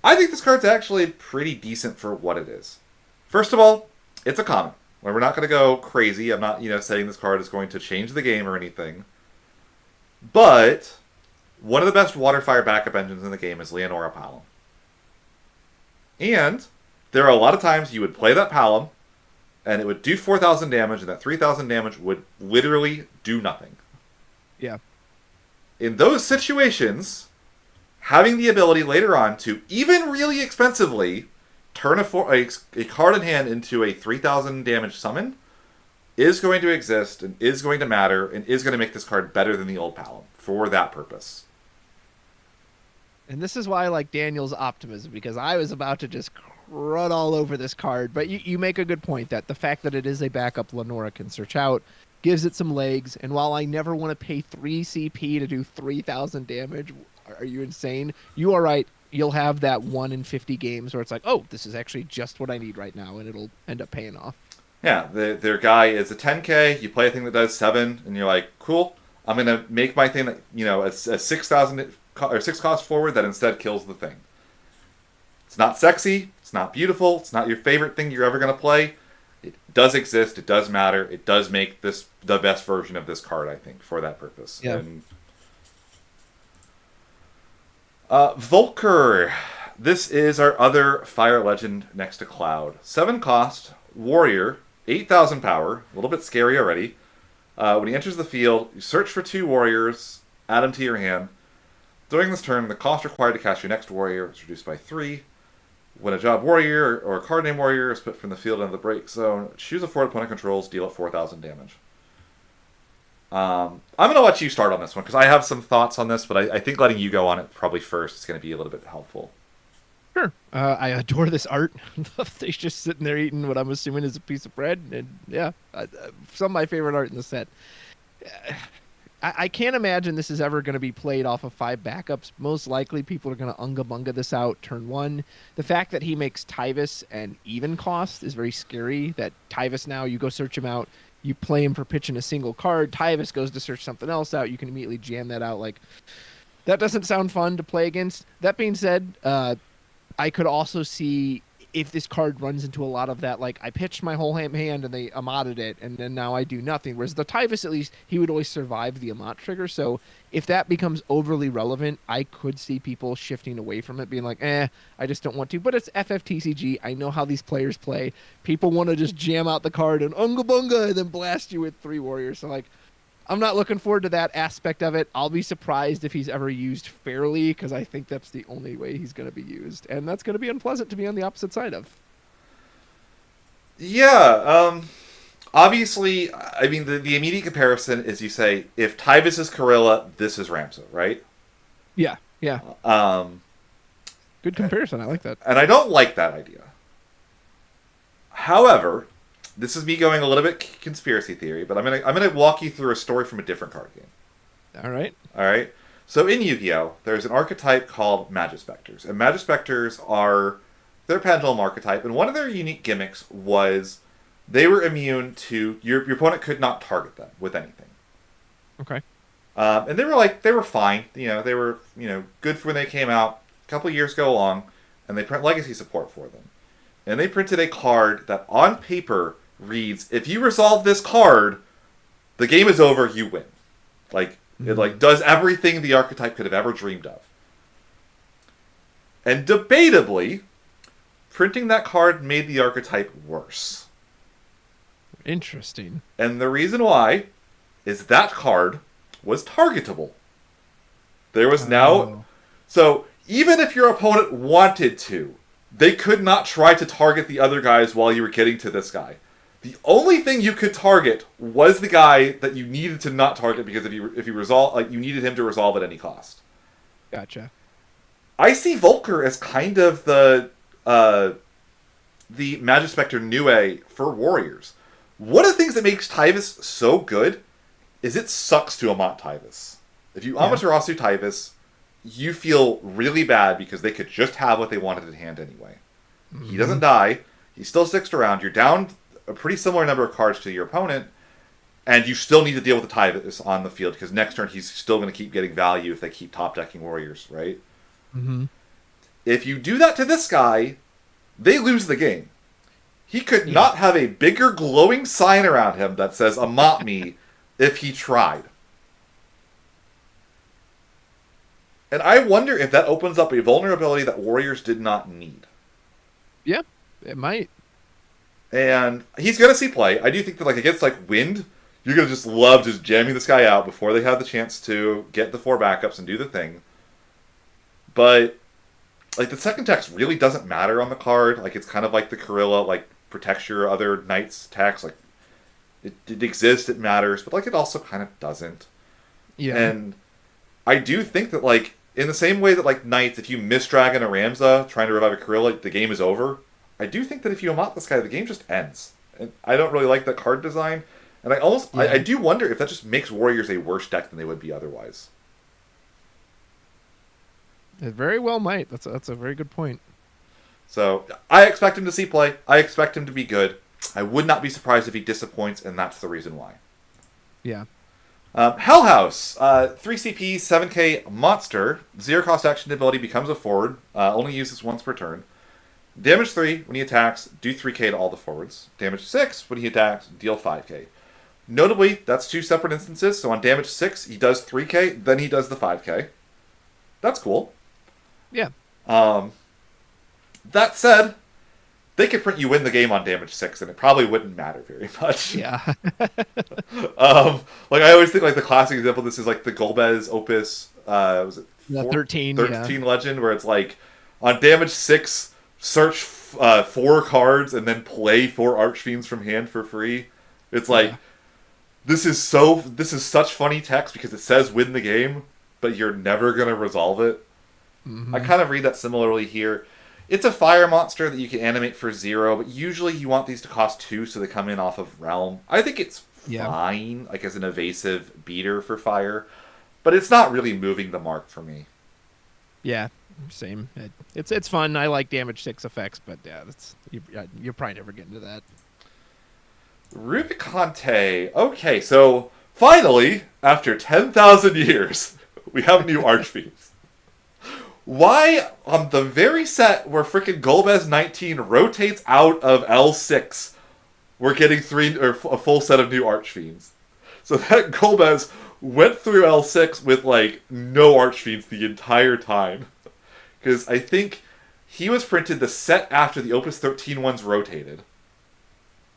I think this card's actually pretty decent for what it is. First of all, it's a common. Well, we're not going to go crazy. I'm not, saying this card is going to change the game or anything. But one of the best water fire backup engines in the game is Leonora Palom. And there are a lot of times you would play that Palom, and it would do 4,000 damage, and that 3,000 damage would literally do nothing. Yeah. In those situations, having the ability later on to, even really expensively, turn a card in hand into a 3,000 damage summon is going to exist, and is going to matter, and is going to make this card better than the old Palom for that purpose. And this is why I like Daniel's optimism, because I was about to just run all over this card. But you make a good point that the fact that it is a backup Lenora can search out gives it some legs. And while I never want to pay 3 CP to do 3,000 damage, are you insane? You are right. You'll have that 1 in 50 games where it's like, oh, this is actually just what I need right now, and it'll end up paying off. Yeah, their guy is a 10k, you play a thing that does 7, and you're like, cool, I'm going to make my thing that, a 6,000 or 6 cost forward that instead kills the thing. It's not sexy, it's not beautiful, it's not your favorite thing you're ever going to play. It does exist, it does matter, it does make this the best version of this card, I think, for that purpose. Yeah. And, Volker. This is our other fire legend next to Cloud. 7 cost, warrior, 8,000 power, a little bit scary already. When he enters the field, you search for 2 warriors, add them to your hand. During this turn, the cost required to cast your next warrior is reduced by 3. When a job warrior or a card name warrior is put from the field into the break zone, choose a forward opponent controls, deal it 4,000 damage. I'm going to let you start on this one, because I have some thoughts on this, but I think letting you go on it probably first is going to be a little bit helpful. Sure. I adore this art. They're just sitting there eating what I'm assuming is a piece of bread. And yeah, some of my favorite art in the set. I can't imagine this is ever going to be played off of 5 backups. Most likely people are going to Unga Bunga this out turn 1. The fact that he makes Tyvis an even cost is very scary. That Tyvis now, you go search him out, you play him for pitching a single card, Tyvis goes to search something else out, you can immediately jam that out. Like, that doesn't sound fun to play against. That being said, I could also see if this card runs into a lot of that, like, I pitched my whole hand and they Amatted it, and then now I do nothing. Whereas the Tyvis, at least, he would always survive the Amat trigger. So if that becomes overly relevant, I could see people shifting away from it, being like, I just don't want to. But it's FFTCG. I know how these players play. People want to just jam out the card and Unga Bunga and then blast you with 3 warriors. So, like, I'm not looking forward to that aspect of it. I'll be surprised if he's ever used fairly, because I think that's the only way he's going to be used. And that's going to be unpleasant to be on the opposite side of. Yeah, obviously, I mean, the immediate comparison is you say, if Tyvis is Corilla, this is Ramso, right? Yeah. Good comparison. I like that. And I don't like that idea. However, this is me going a little bit conspiracy theory, but I'm gonna walk you through a story from a different card game. All right. So in Yu-Gi-Oh, there's an archetype called Magispectors, and Magispectors are their pendulum archetype, and one of their unique gimmicks was they were immune to your opponent could not target them with anything. Okay. And they were fine. They were good for when they came out. A couple years go along, and they print legacy support for them, and they printed a card that on paper reads, if you resolve this card, the game is over, you win. It does everything the archetype could have ever dreamed of. And debatably, printing that card made the archetype worse. Interesting. And the reason why is that card was targetable. There was now... So, even if your opponent wanted to, they could not try to target the other guys while you were getting to this guy. The only thing you could target was the guy that you needed to not target because if you resolve like you needed him to resolve at any cost. Gotcha. I see Volker as kind of the Magispector Nue for warriors. One of the things that makes Tyvis so good is it sucks to Amat Tyvis. If you Amaterasu Tyvis, you feel really bad because they could just have what they wanted at hand anyway. He doesn't die. He still sticks around. You're down a pretty similar number of cards to your opponent, and you still need to deal with the Tyvis on the field because next turn he's still going to keep getting value if they keep top decking warriors, right? Mm-hmm. If you do that to this guy, they lose the game. He could not have a bigger glowing sign around him that says Amat me if he tried. And I wonder if that opens up a vulnerability that warriors did not need. Yeah, it might. And he's going to see play. I do think that like against like Wind, you're going to just love just jamming this guy out before they have the chance to get the 4 backups and do the thing. But like the second text really doesn't matter on the card. Like it's kind of like the Corilla, like protects your other knight's text. Like it exists, it matters, but like it also kind of doesn't. Yeah. And I do think that like in the same way that like knights, if you miss Dragon or Ramza trying to revive a Corilla, the game is over. I do think that if you Amat this guy, the game just ends. And I don't really like that card design. And I do wonder if that just makes Warriors a worse deck than they would be otherwise. It very well might. That's a very good point. So I expect him to see play. I expect him to be good. I would not be surprised if he disappoints, and that's the reason why. Yeah. Hell House, 3 CP, 7k monster, 0 cost action ability, becomes a forward, only uses once per turn. Damage 3 when he attacks, do 3k to all the forwards. Damage 6 when he attacks, deal 5k. Notably, that's 2 separate instances, so on damage 6 he does 3k, then he does the 5k. That's cool. Yeah. That said, they could print you win the game on damage 6, and it probably wouldn't matter very much. Yeah. Like I always think like the classic example of this is like the Golbez Opus was it 13 legend, where it's like on damage 6 search 4 cards and then play 4 Archfiends from hand for free. It's like this is such funny text because it says win the game, but you're never gonna resolve it. I kind of read that similarly here. It's a fire monster that you can animate for 0, but usually you want these to cost 2 so they come in off of Realm. I think it's fine, like as an evasive beater for fire, but it's not really moving the mark for me. Yeah, same. It's fun. I like damage 6 effects, but yeah, you're probably never getting to that. Rubicante. Okay, so finally, after 10,000 years, we have new Archfiends. Why, on the very set where frickin' Golbez 19 rotates out of L6, we're getting a full set of new Archfiends? So that Golbez went through L6 with, like, no Archfiends the entire time. Because I think he was printed the set after the Opus 13 ones rotated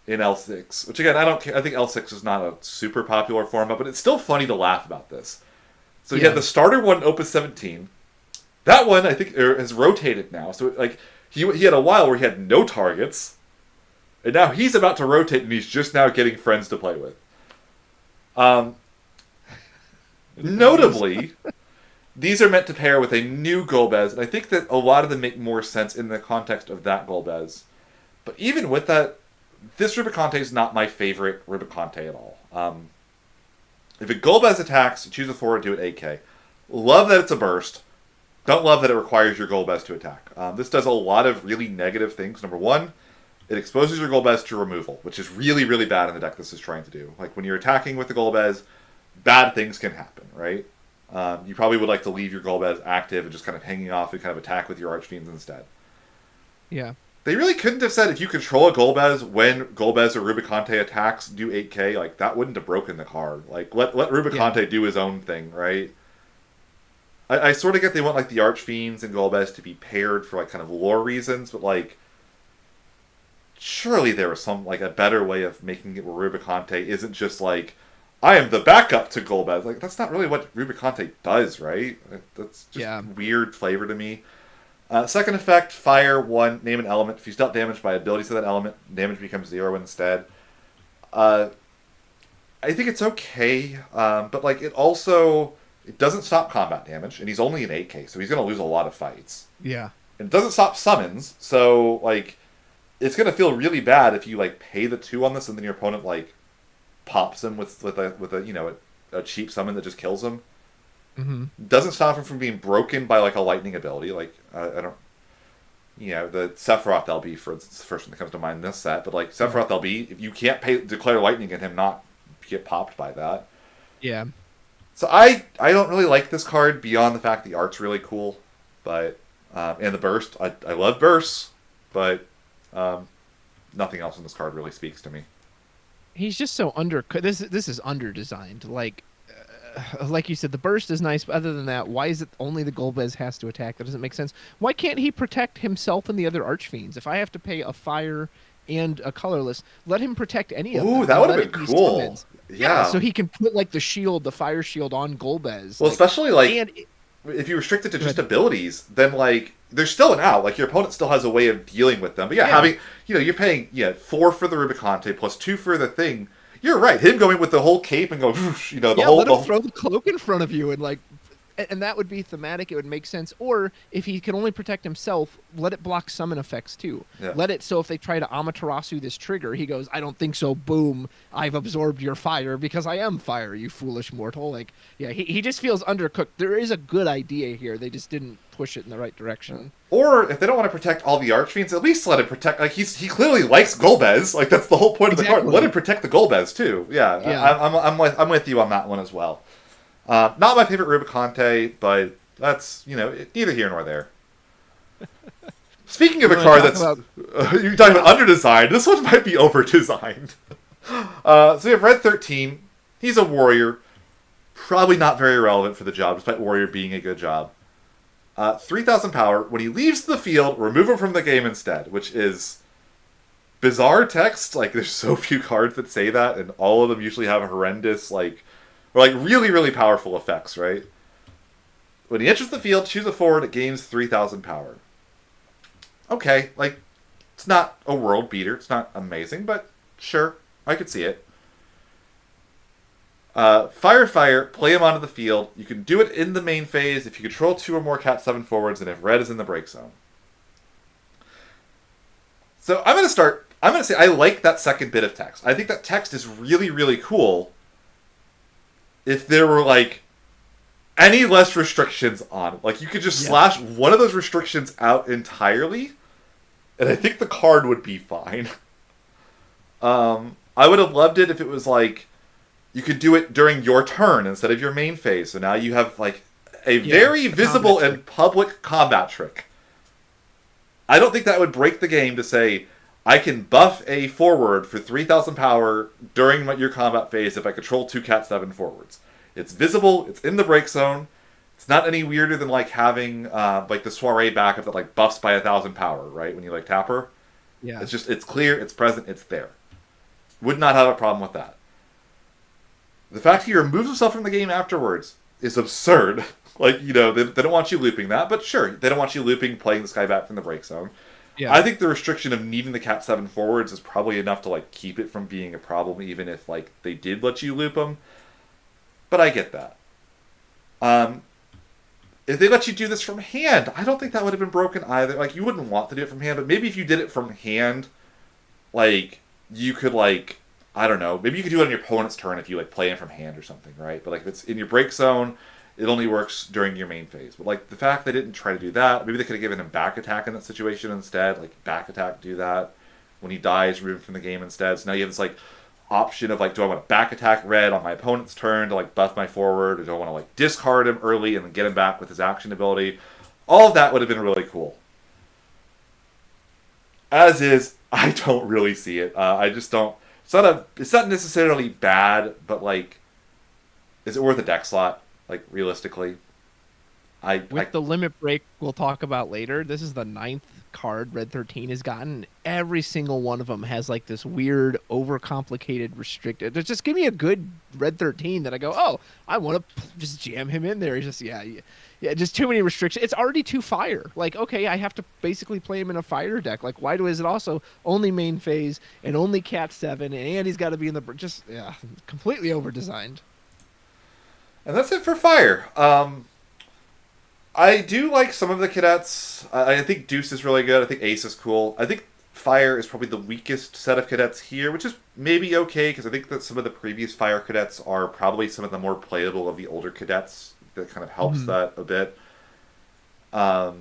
in L6. Which, again, I don't care. I think L6 is not a super popular format, but it's still funny to laugh about this. So he had the starter one, Opus 17. That one, I think, has rotated now. So, like, he had a while where he had no targets. And now he's about to rotate, and he's just now getting friends to play with. Notably, these are meant to pair with a new Golbez, and I think that a lot of them make more sense in the context of that Golbez. But even with that, this Rubicante is not my favorite Rubicante at all. If a Golbez attacks, choose a forward, do it 8k. Love that it's a burst. Don't love that it requires your Golbez to attack. This does a lot of really negative things. Number one, it exposes your Golbez to removal, which is really, really bad in the deck this is trying to do. Like, when you're attacking with the Golbez, bad things can happen, right? You probably would like to leave your Golbez active and just kind of hanging off and kind of attack with your Archfiends instead. Yeah. They really couldn't have said if you control a Golbez when Golbez or Rubicante attacks, do 8k. Like, that wouldn't have broken the card. Like, let Rubicante do his own thing, right? I sort of get they want, like, the Archfiends and Golbez to be paired for, like, kind of lore reasons, but, like, surely there was some, like, a better way of making it where Rubicante isn't just, like, I am the backup to Golbez. Like, that's not really what Rubicante does, right? That's just weird flavor to me. Second effect, fire 1, name an element. If he's dealt damage by abilities to that element, damage becomes 0 instead. Uh, I think it's okay, but like it doesn't stop combat damage, and he's only an 8K, so he's gonna lose a lot of fights. Yeah. And it doesn't stop summons, so like it's gonna feel really bad if you like pay the 2 on this and then your opponent like pops him with a a cheap summon that just kills him. Hmm. Doesn't stop him from being broken by like a lightning ability. Like I don't, the Sephiroth LB for instance, the first one that comes to mind in this set. But like Sephiroth LB, if you can't declare lightning and him not get popped by that. Yeah. So I don't really like this card beyond the fact the art's really cool, but and the burst I love bursts, but nothing else in this card really speaks to me. He's just so under. This is under designed. Like you said, the burst is nice, but other than that, why is it only the Golbez has to attack? That doesn't make sense. Why can't he protect himself and the other Archfiends? If I have to pay a fire and a colorless, let him protect any of them. Ooh, that would have Let been it be cool. summons. Yeah. So he can put like the shield, the fire shield on Golbez. Well, especially like and if you restrict it to just abilities, then like there's still an out. Like your opponent still has a way of dealing with them. But yeah, having you're paying 4 for the Rubicante plus 2 for the thing. You're right. Him going with the whole cape and go, whoosh, let him throw the cloak in front of you and that would be thematic. It would make sense. Or if he can only protect himself, let it block summon effects too. Yeah. Let it so if they try to Amaterasu this trigger, he goes, I don't think so. Boom. I've absorbed your fire because I am fire, you foolish mortal. Like, yeah, he just feels undercooked. There is a good idea here. They just didn't push it in the right direction. Or if they don't want to protect all the Archfiends, at least let him protect. Like he clearly likes Golbez. Like that's the whole point of the card. Let him protect the Golbez too. Yeah. I'm with you on that one as well. Not my favorite Rubicante, but that's neither here nor there. Speaking of a card that's you're talking about underdesigned, this one might be overdesigned. So we have Red 13. He's a warrior, probably not very relevant for the job, despite warrior being a good job. 3,000 power. When he leaves the field, remove him from the game instead, which is bizarre text. Like there's so few cards that say that, and all of them usually have horrendous or really, really powerful effects, right? When he enters the field, choose a forward, it gains 3,000 power. Okay, it's not a world beater. It's not amazing, but sure, I could see it. Fire, play him onto the field. You can do it in the main phase if you control 2 or more Cat 7 forwards and if red is in the break zone. So I'm going to say I like that second bit of text. I think that text is really, really cool. If there were any less restrictions on it. You could just slash one of those restrictions out entirely, and I think the card would be fine. I would have loved it if it was you could do it during your turn instead of your main phase. So now you have a very visible and public combat trick. I don't think that would break the game to say I can buff a forward for 3,000 power during your combat phase if I control 2 Cat 7 forwards. It's visible, it's in the break zone. It's not any weirder than having the soiree backup that buffs by 1,000 power, right? When you tap her. Yeah. It's clear, it's present, it's there. Would not have a problem with that. The fact he removes himself from the game afterwards is absurd. They don't want you looping that, but sure, they don't want you looping playing this guy back from the break zone. Yeah. I think the restriction of needing the Cat 7 forwards is probably enough to keep it from being a problem, even if they did let you loop them. But I get that. If they let you do this from hand, I don't think that would have been broken either. You wouldn't want to do it from hand, but maybe if you did it from hand, you could I don't know, maybe you could do it on your opponent's turn if you play him from hand or something, right? But if it's in your break zone, it only works during your main phase. But the fact they didn't try to do that, maybe they could have given him back attack in that situation instead. Back attack, do that. When he dies, remove him from the game instead. So now you have this option of do I want to back attack red on my opponent's turn to buff my forward, or do I want to discard him early and then get him back with his action ability? All of that would have been really cool. As is, I don't really see it. I just don't. It's not necessarily bad, but is it worth a deck slot? Realistically, With the limit break we'll talk about later, this is the 9th card Red 13 has gotten, every single one of them has like this weird, overcomplicated, restricted. Just give me a good Red 13 that I go, oh, I want to just jam him in there. He's just yeah, just too many restrictions. It's already too fire. Like, okay, I have to basically play him in a fire deck. Like, is it also only main phase and only Cat 7 and he's got to be in the just completely over designed. And that's it for fire. I do like some of the cadets. I think Deuce is really good. I think Ace is cool. I think Fire is probably the weakest set of cadets here, which is maybe okay, because I think that some of the previous Fire cadets are probably some of the more playable of the older cadets. That kind of helps that a bit. Love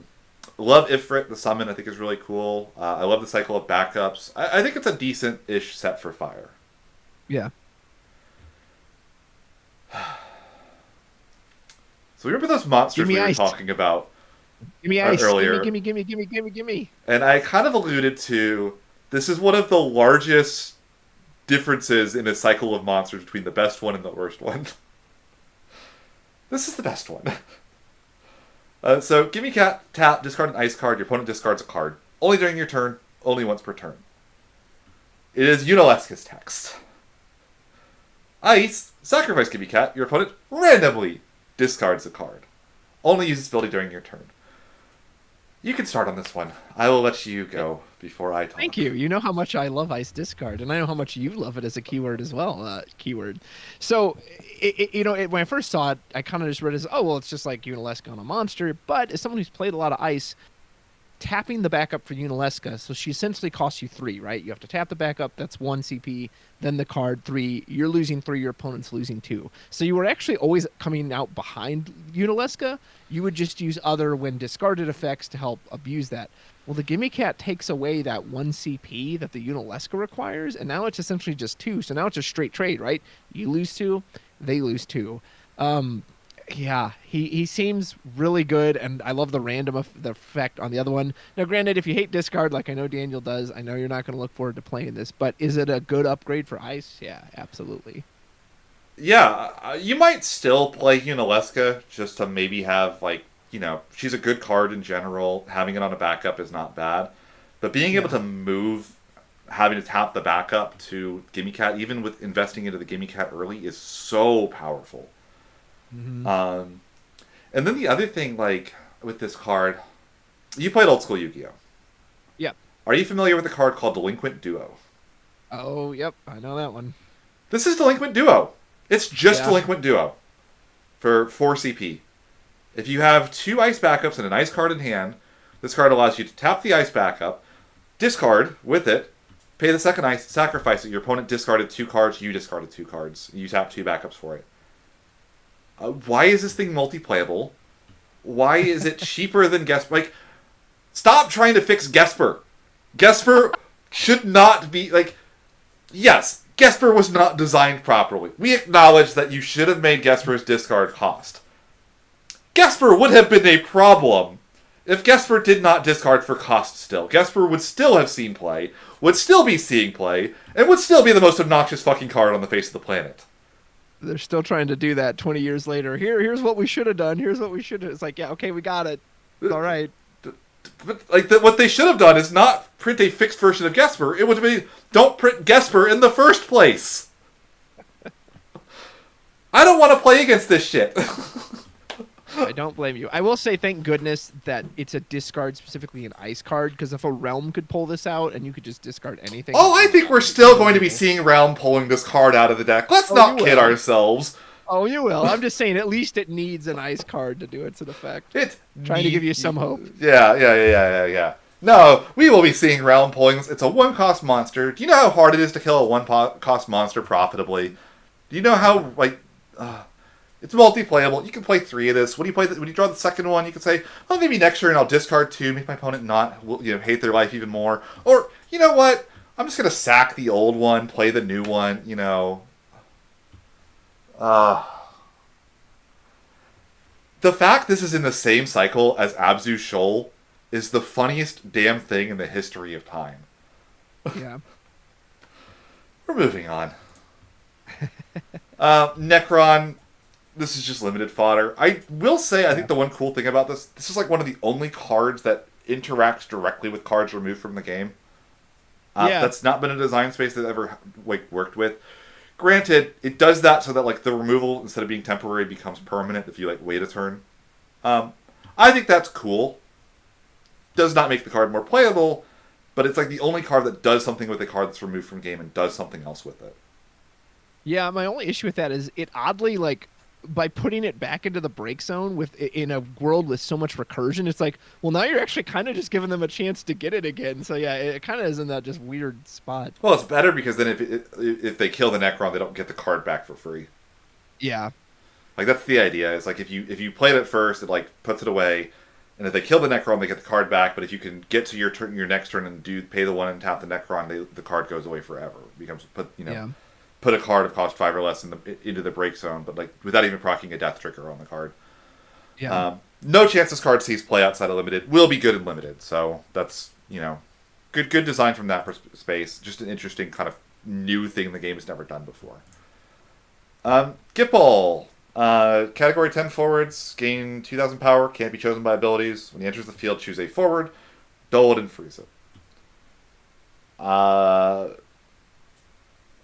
Ifrit, the summon, I think is really cool. I love the cycle of backups. I think it's a decent-ish set for Fire. Yeah. So remember those monsters we were talking about Give me ice. Earlier? Gimme. And I kind of alluded to, this is one of the largest differences in a cycle of monsters between the best one and the worst one. This is the best one. So, Gimme Cat, tap, discard an ice card, your opponent discards a card. Only during your turn, only once per turn. It is Unalesca's text. Ice, sacrifice Gimme Cat, your opponent randomly discards a card. Only use this ability during your turn. You can start on this one. I will let you go before I talk. Thank you. You know how much I love Ice Discard, and I know how much you love it as a keyword as well. So, when I first saw it, I kind of just read it as, oh, well, it's just like Unalesca on a monster. But as someone who's played a lot of Ice, tapping the backup for Unalesca, so she essentially costs you 3, right? You have to tap the backup, that's 1 CP, then the card 3, you're losing 3, your opponent's losing 2. So you were actually always coming out behind Unalesca. You would just use other when discarded effects to help abuse that. Well, the Gimme Cat takes away that 1 CP that the Unalesca requires, and now it's essentially just 2. So now it's a straight trade, right? You lose 2, they lose 2. Yeah, he seems really good, and I love the random the effect on the other one. Now, granted, if you hate discard, like I know Daniel does, I know you're not going to look forward to playing this, but is it a good upgrade for Ice? Yeah, absolutely. Yeah, you might still play Unalesca just to maybe have, like, she's a good card in general. Having it on a backup is not bad. But being able to move, having to tap the backup to Gimme Cat, even with investing into the Gimme Cat early, is so powerful. Mm-hmm. And then the other thing, like, with this card, you played old school Yu-Gi-Oh! Yep. Are you familiar with a card called Delinquent Duo? Oh, yep, I know that one. This is Delinquent Duo. It's just Delinquent Duo for 4 CP. If you have 2 ice backups and an ice card in hand, this card allows you to tap the ice backup, discard with it, pay the second ice, sacrifice it. Your opponent discarded 2 cards, you discarded 2 cards. You tap 2 backups for it. Why is this thing multiplayable? Why is it cheaper than Gesper? Like, stop trying to fix Gesper. Gesper should not be, like, yes, Gesper was not designed properly. We acknowledge that you should have made Gesper's discard cost. Gesper would have been a problem if Gesper did not discard for cost still. Gesper would still have seen play, would still be seeing play, and would still be the most obnoxious fucking card on the face of the planet. They're still trying to do that 20 years later. Here's what we should have done. Here's what we should have. It's like, yeah, okay, we got it. All right. But what they should have done is not print a fixed version of Gesper. It would be, don't print Gesper in the first place. I don't want to play against this shit. I don't blame you. I will say thank goodness that it's a discard, specifically an ice card, because if a Realm could pull this out and you could just discard anything... Oh, I think we're still going to be seeing Realm pulling this card out of the deck. Let's not kid ourselves. Oh, you will. I'm just saying, at least it needs an ice card to do its effect. Trying to give you some hope. Yeah. No, we will be seeing Realm pulling this. It's a 1-cost monster. Do you know how hard it is to kill a 1-cost monster profitably? Do you know how, like... it's multiplayable. You can play 3 of this. When you draw the second one, you can say, "Oh, maybe next turn I'll discard 2, make my opponent not, hate their life even more." Or, you know what? I'm just gonna sack the old one, play the new one. The fact this is in the same cycle as Abzu Shoal is the funniest damn thing in the history of time. Yeah. We're moving on. Necron. This is just limited fodder. I will say, I think the one cool thing about this is like one of the only cards that interacts directly with cards removed from the game. Yeah. That's not been a design space that I've ever like worked with. Granted, it does that so that like the removal instead of being temporary becomes permanent if you like wait a turn. Um, I think that's cool. Does not make the card more playable, but it's like the only card that does something with a card that's removed from game and does something else with it. Yeah, my only issue with that is it oddly like by putting it back into the break zone with in a world with so much recursion, it's like, well, now you're actually kind of just giving them a chance to get it again. So yeah, it kind of is in that just weird spot. Well, it's better because then if they kill the Necron, they don't get the card back for free. Yeah. Like that's the idea. It's like if you played it first, it like puts it away, and if they kill the Necron, they get the card back. But if you can get to your turn, your next turn, and pay the one and tap the Necron, the card goes away forever. It becomes Yeah. put a card of cost 5 or less into the break zone, but like without even proccing a death trigger on the card. Yeah. No chance this card sees play outside of limited. Will be good in limited, so that's good design from that space. Just an interesting kind of new thing the game has never done before. Gipple. Category 10 forwards, gain 2,000 power, can't be chosen by abilities. When he enters the field, choose a forward, dull it, and freeze it.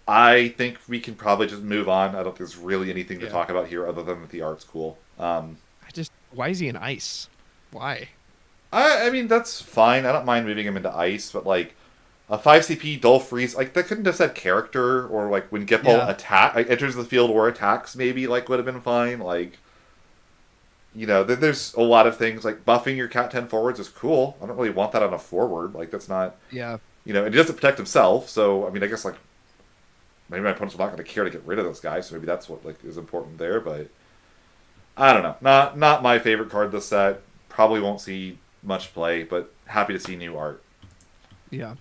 I think we can probably just move on. I don't think there's really anything to talk about here other than that the art's cool. Why is he in ice? Why? I mean, that's fine. I don't mind moving him into ice, but like a 5 CP dull freeze, like that couldn't have said character, or like when Gipple enters the field or attacks, maybe like would have been fine. Like, there's a lot of things like buffing your Cat 10 forwards is cool. I don't really want that on a forward. Like that's not, Yeah. and he doesn't protect himself. So I mean, I guess like maybe my opponents are not going to care to get rid of this guy. So maybe that's what like is important there. But I don't know. Not my favorite card this set. Probably won't see much play, but happy to see new art. Yeah.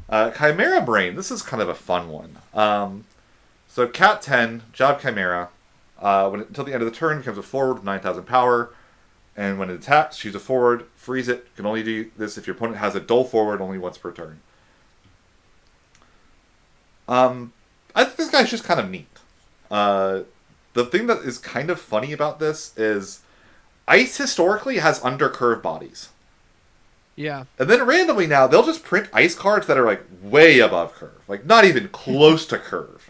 Chimera Brain. This is kind of a fun one. So Cat 10, Job Chimera, until the end of the turn, becomes a forward with 9,000 power. And when it attacks, choose a forward, freeze it. Can only do this if your opponent has a dull forward only once per turn. I think this guy's just kind of neat. The thing that is kind of funny about this is Ice historically has undercurve bodies. Yeah. And then randomly now, they'll just print ice cards that are like way above curve. Like not even close to curve.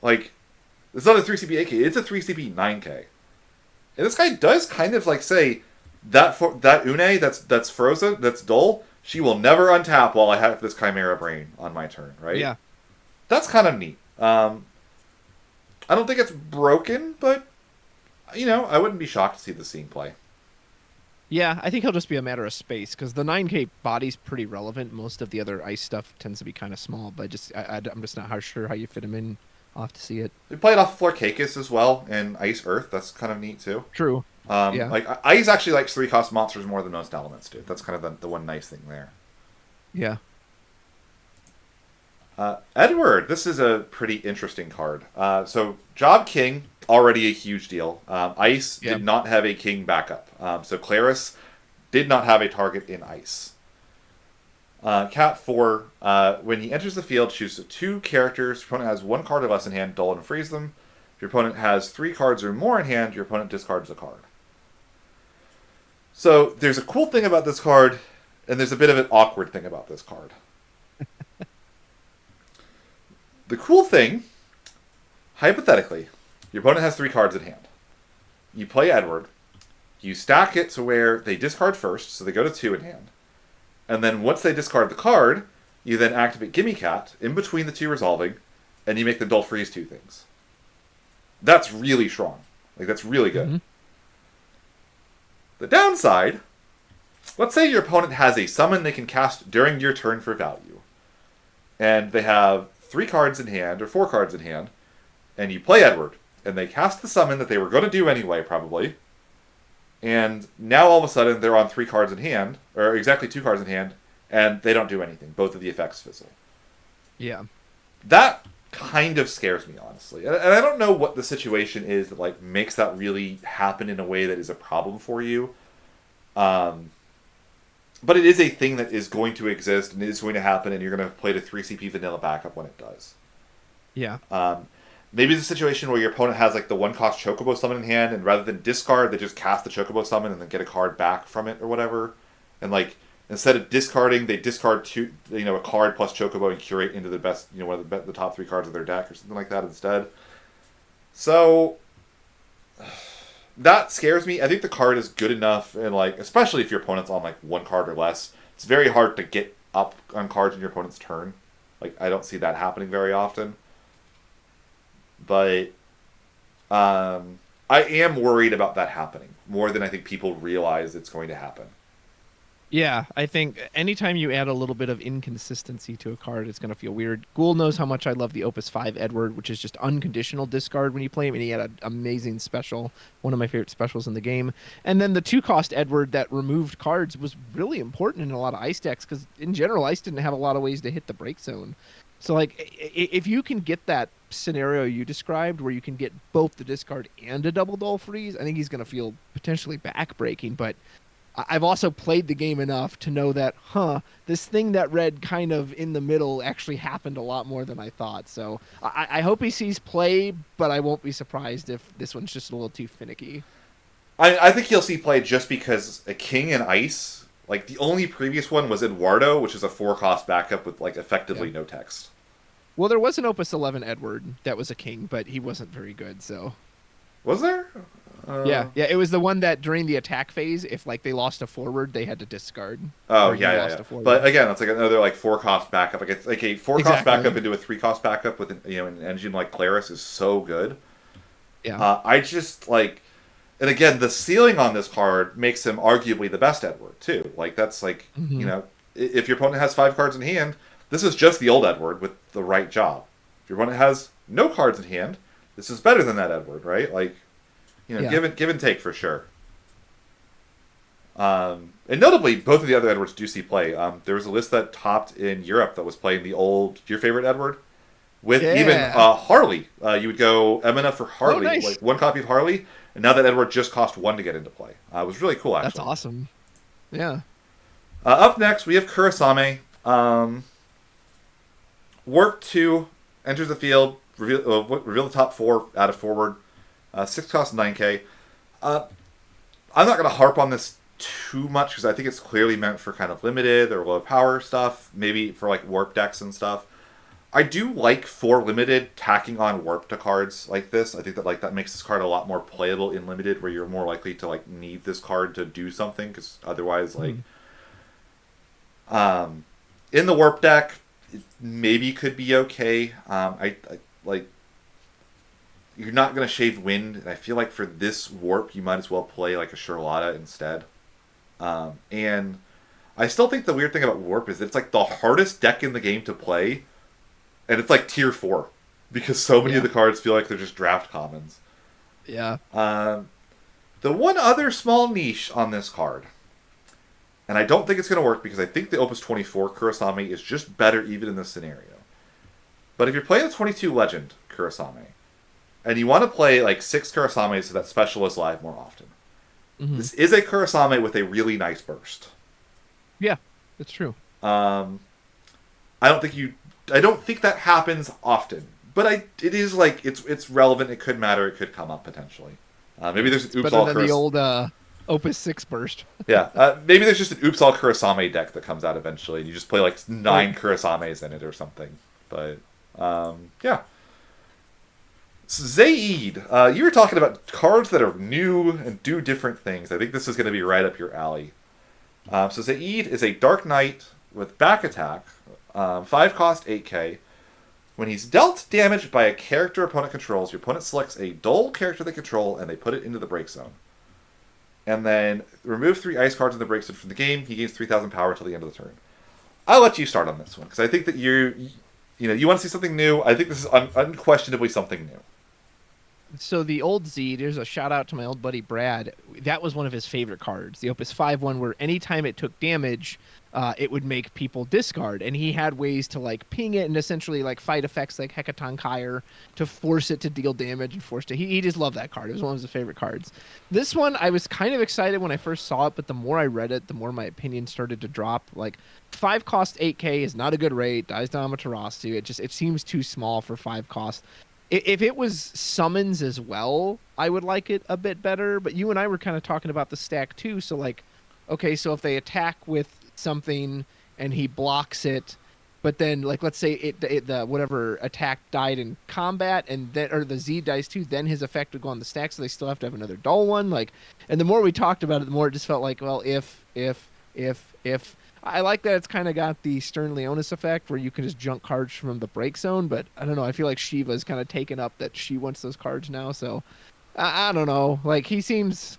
Like, it's not a 3CP 8K, it's a 3CP 9K. And this guy does kind of like say, that Une that's frozen, that's dull, she will never untap while I have this Chimera Brain on my turn, right? Yeah. That's kind of neat. I don't think it's broken, but, I wouldn't be shocked to see this scene play. Yeah, I think he'll just be a matter of space because the 9K body's pretty relevant. Most of the other ice stuff tends to be kind of small, but I'm just not sure how you fit him in. I'll have to see it. We played off Florcacus as well in Ice Earth. That's kind of neat too. True. Yeah. Like Ice actually likes 3-cost monsters more than most elements do. That's kind of the one nice thing there. Yeah. Edward, this is a pretty interesting card. So Job King, already a huge deal. Ice did not have a King backup. So Claris did not have a target in Ice. Cat 4, when he enters the field, choose 2 characters. Your opponent has 1 card or less in hand, dull and freeze them. If your opponent has 3 cards or more in hand, your opponent discards a card. So there's a cool thing about this card, and there's a bit of an awkward thing about this card. The cool thing, hypothetically, your opponent has 3 cards in hand. You play Edward. You stack it to where they discard first, so they go to 2 in hand. And then once they discard the card, you then activate Gimme Cat in between the 2 resolving, and you make the dull freeze 2 things. That's really strong. Like, that's really good. Mm-hmm. The downside, let's say your opponent has a summon they can cast during your turn for value. And they have 3 cards in hand, or 4 cards in hand, and you play Edward, and they cast the summon that they were going to do anyway, probably, and now all of a sudden they're on 3 cards in hand, or exactly 2 cards in hand, and they don't do anything. Both of the effects fizzle. Yeah. That kind of scares me, honestly. And I don't know what the situation is that like makes that really happen in a way that is a problem for you. But it is a thing that is going to exist and is going to happen, and you're going to play the 3CP vanilla backup when it does. Yeah. Maybe it's a situation where your opponent has like the 1-cost Chocobo summon in hand, and rather than discard, they just cast the Chocobo summon and then get a card back from it or whatever. and like instead of discarding, they discard two, a card plus Chocobo and curate into the best, one of the top three cards of their deck or something like that instead. So that scares me. I think the card is good enough, and like especially if your opponent's on like one card or less, it's very hard to get up on cards in your opponent's turn. Like I don't see that happening very often. But I am worried about that happening more than I think people realize it's going to happen. Yeah, I think anytime you add a little bit of inconsistency to a card, it's going to feel weird. Ghoul knows how much I love the Opus 5 Edward, which is just unconditional discard when you play him, and he had an amazing special, one of my favorite specials in the game. And then the 2-cost Edward that removed cards was really important in a lot of Ice decks, because in general, Ice didn't have a lot of ways to hit the break zone. So, like, if you can get that scenario you described, where you can get both the discard and a double dull freeze, I think he's going to feel potentially backbreaking, but I've also played the game enough to know that, this thing that read kind of in the middle actually happened a lot more than I thought. So I hope he sees play, but I won't be surprised if this one's just a little too finicky. I think he'll see play just because a king and ice, like the only previous one was Eduardo, which is a 4-cost backup with like effectively no text. Well, there was an Opus 11 Edward that was a king, but he wasn't very good, so. Was there? Yeah, it was the one that during the attack phase, if like they lost a forward, they had to discard. Oh yeah. But again, it's like another like 4-cost backup. Like it's like a 4-cost backup into a 3-cost backup with an engine like Claris is so good. Yeah. I just like, and again, the ceiling on this card makes him arguably the best Edward too. Like that's like if your opponent has 5 cards in hand, this is just the old Edward with the right job. If your opponent has no cards in hand, this is better than that Edward, right? Like. Give and take for sure. And notably, both of the other Edwards do see play. There was a list that topped in Europe that was playing the old, your favorite Edward, with even Harley. You would go Emina for Harley, nice. like 1 copy of Harley, and now that Edward just cost 1 to get into play. It was really cool, actually. That's awesome. Yeah. Up next, we have Kurasame. Warp 2 enters the field, reveal the top 4, add a forward. 6 cost 9k. I'm not going to harp on this too much because I think it's clearly meant for kind of limited or low power stuff, maybe for like warp decks and stuff. I do like for limited tacking on warp to cards like this. I think that like that makes this card a lot more playable in limited, where you're more likely to like need this card to do something, because otherwise like in the warp deck it maybe could be okay. I like. You're not going to shave wind, and I feel like for this warp, you might as well play like a Charlotta instead. And I still think the weird thing about warp is that it's like the hardest deck in the game to play, and it's like tier 4, because so many of the cards feel like they're just draft commons. Yeah. The one other small niche on this card, and I don't think it's going to work because I think the Opus 24 Kurasame is just better even in this scenario. But if you're playing the 22 Legend Kurasame, and you want to play like 6 Kurasames so that special is live more often. This is a Kurasame with a really nice burst. Yeah, that's true. I don't think that happens often, but it is like it's relevant. It could matter. It could come up potentially. Maybe there's an Oops All Kurasame. The old Opus 6 burst. Yeah, maybe there's just an Oops All Kurasame deck that comes out eventually, and you just play like 9 Kurasames in it or something. But yeah. Zaid, you were talking about cards that are new and do different things. I think this is going to be right up your alley. So Zaid is a Dark Knight with back attack, 5 cost 8k. When he's dealt damage by a character opponent controls, your opponent selects a dull character they control and they put it into the break zone. And then remove 3 ice cards in the break zone from the game. He gains 3,000 power until the end of the turn. I'll let you start on this one because I think that you want to see something new. I think this is unquestionably something new. So the old Z, there's a shout out to my old buddy Brad. That was one of his favorite cards, the Opus 5 one, where anytime it took damage, it would make people discard. And he had ways to like ping it and essentially like fight effects like Hekatonkyre to force it to deal damage and force it. He just loved that card. It was one of his favorite cards. This one, I was kind of excited when I first saw it, but the more I read it, the more my opinion started to drop. Like 5 cost 8k is not a good rate. Dies down Amaterasu. It seems too small for 5 cost. If it was summons as well, I would like it a bit better. But you and I were kind of talking about the stack too. So like, okay, so if they attack with something and he blocks it, but then like let's say the whatever attack died in combat and then or the Z dies too, then his effect would go on the stack, so they still have to have another dull one. Like, and the more we talked about it, the more it just felt like, well, if I like that it's kind of got the Stern Leonis effect where you can just junk cards from the break zone, but I don't know. I feel like Shiva's kind of taken up that she wants those cards now, so I don't know. Like he seems,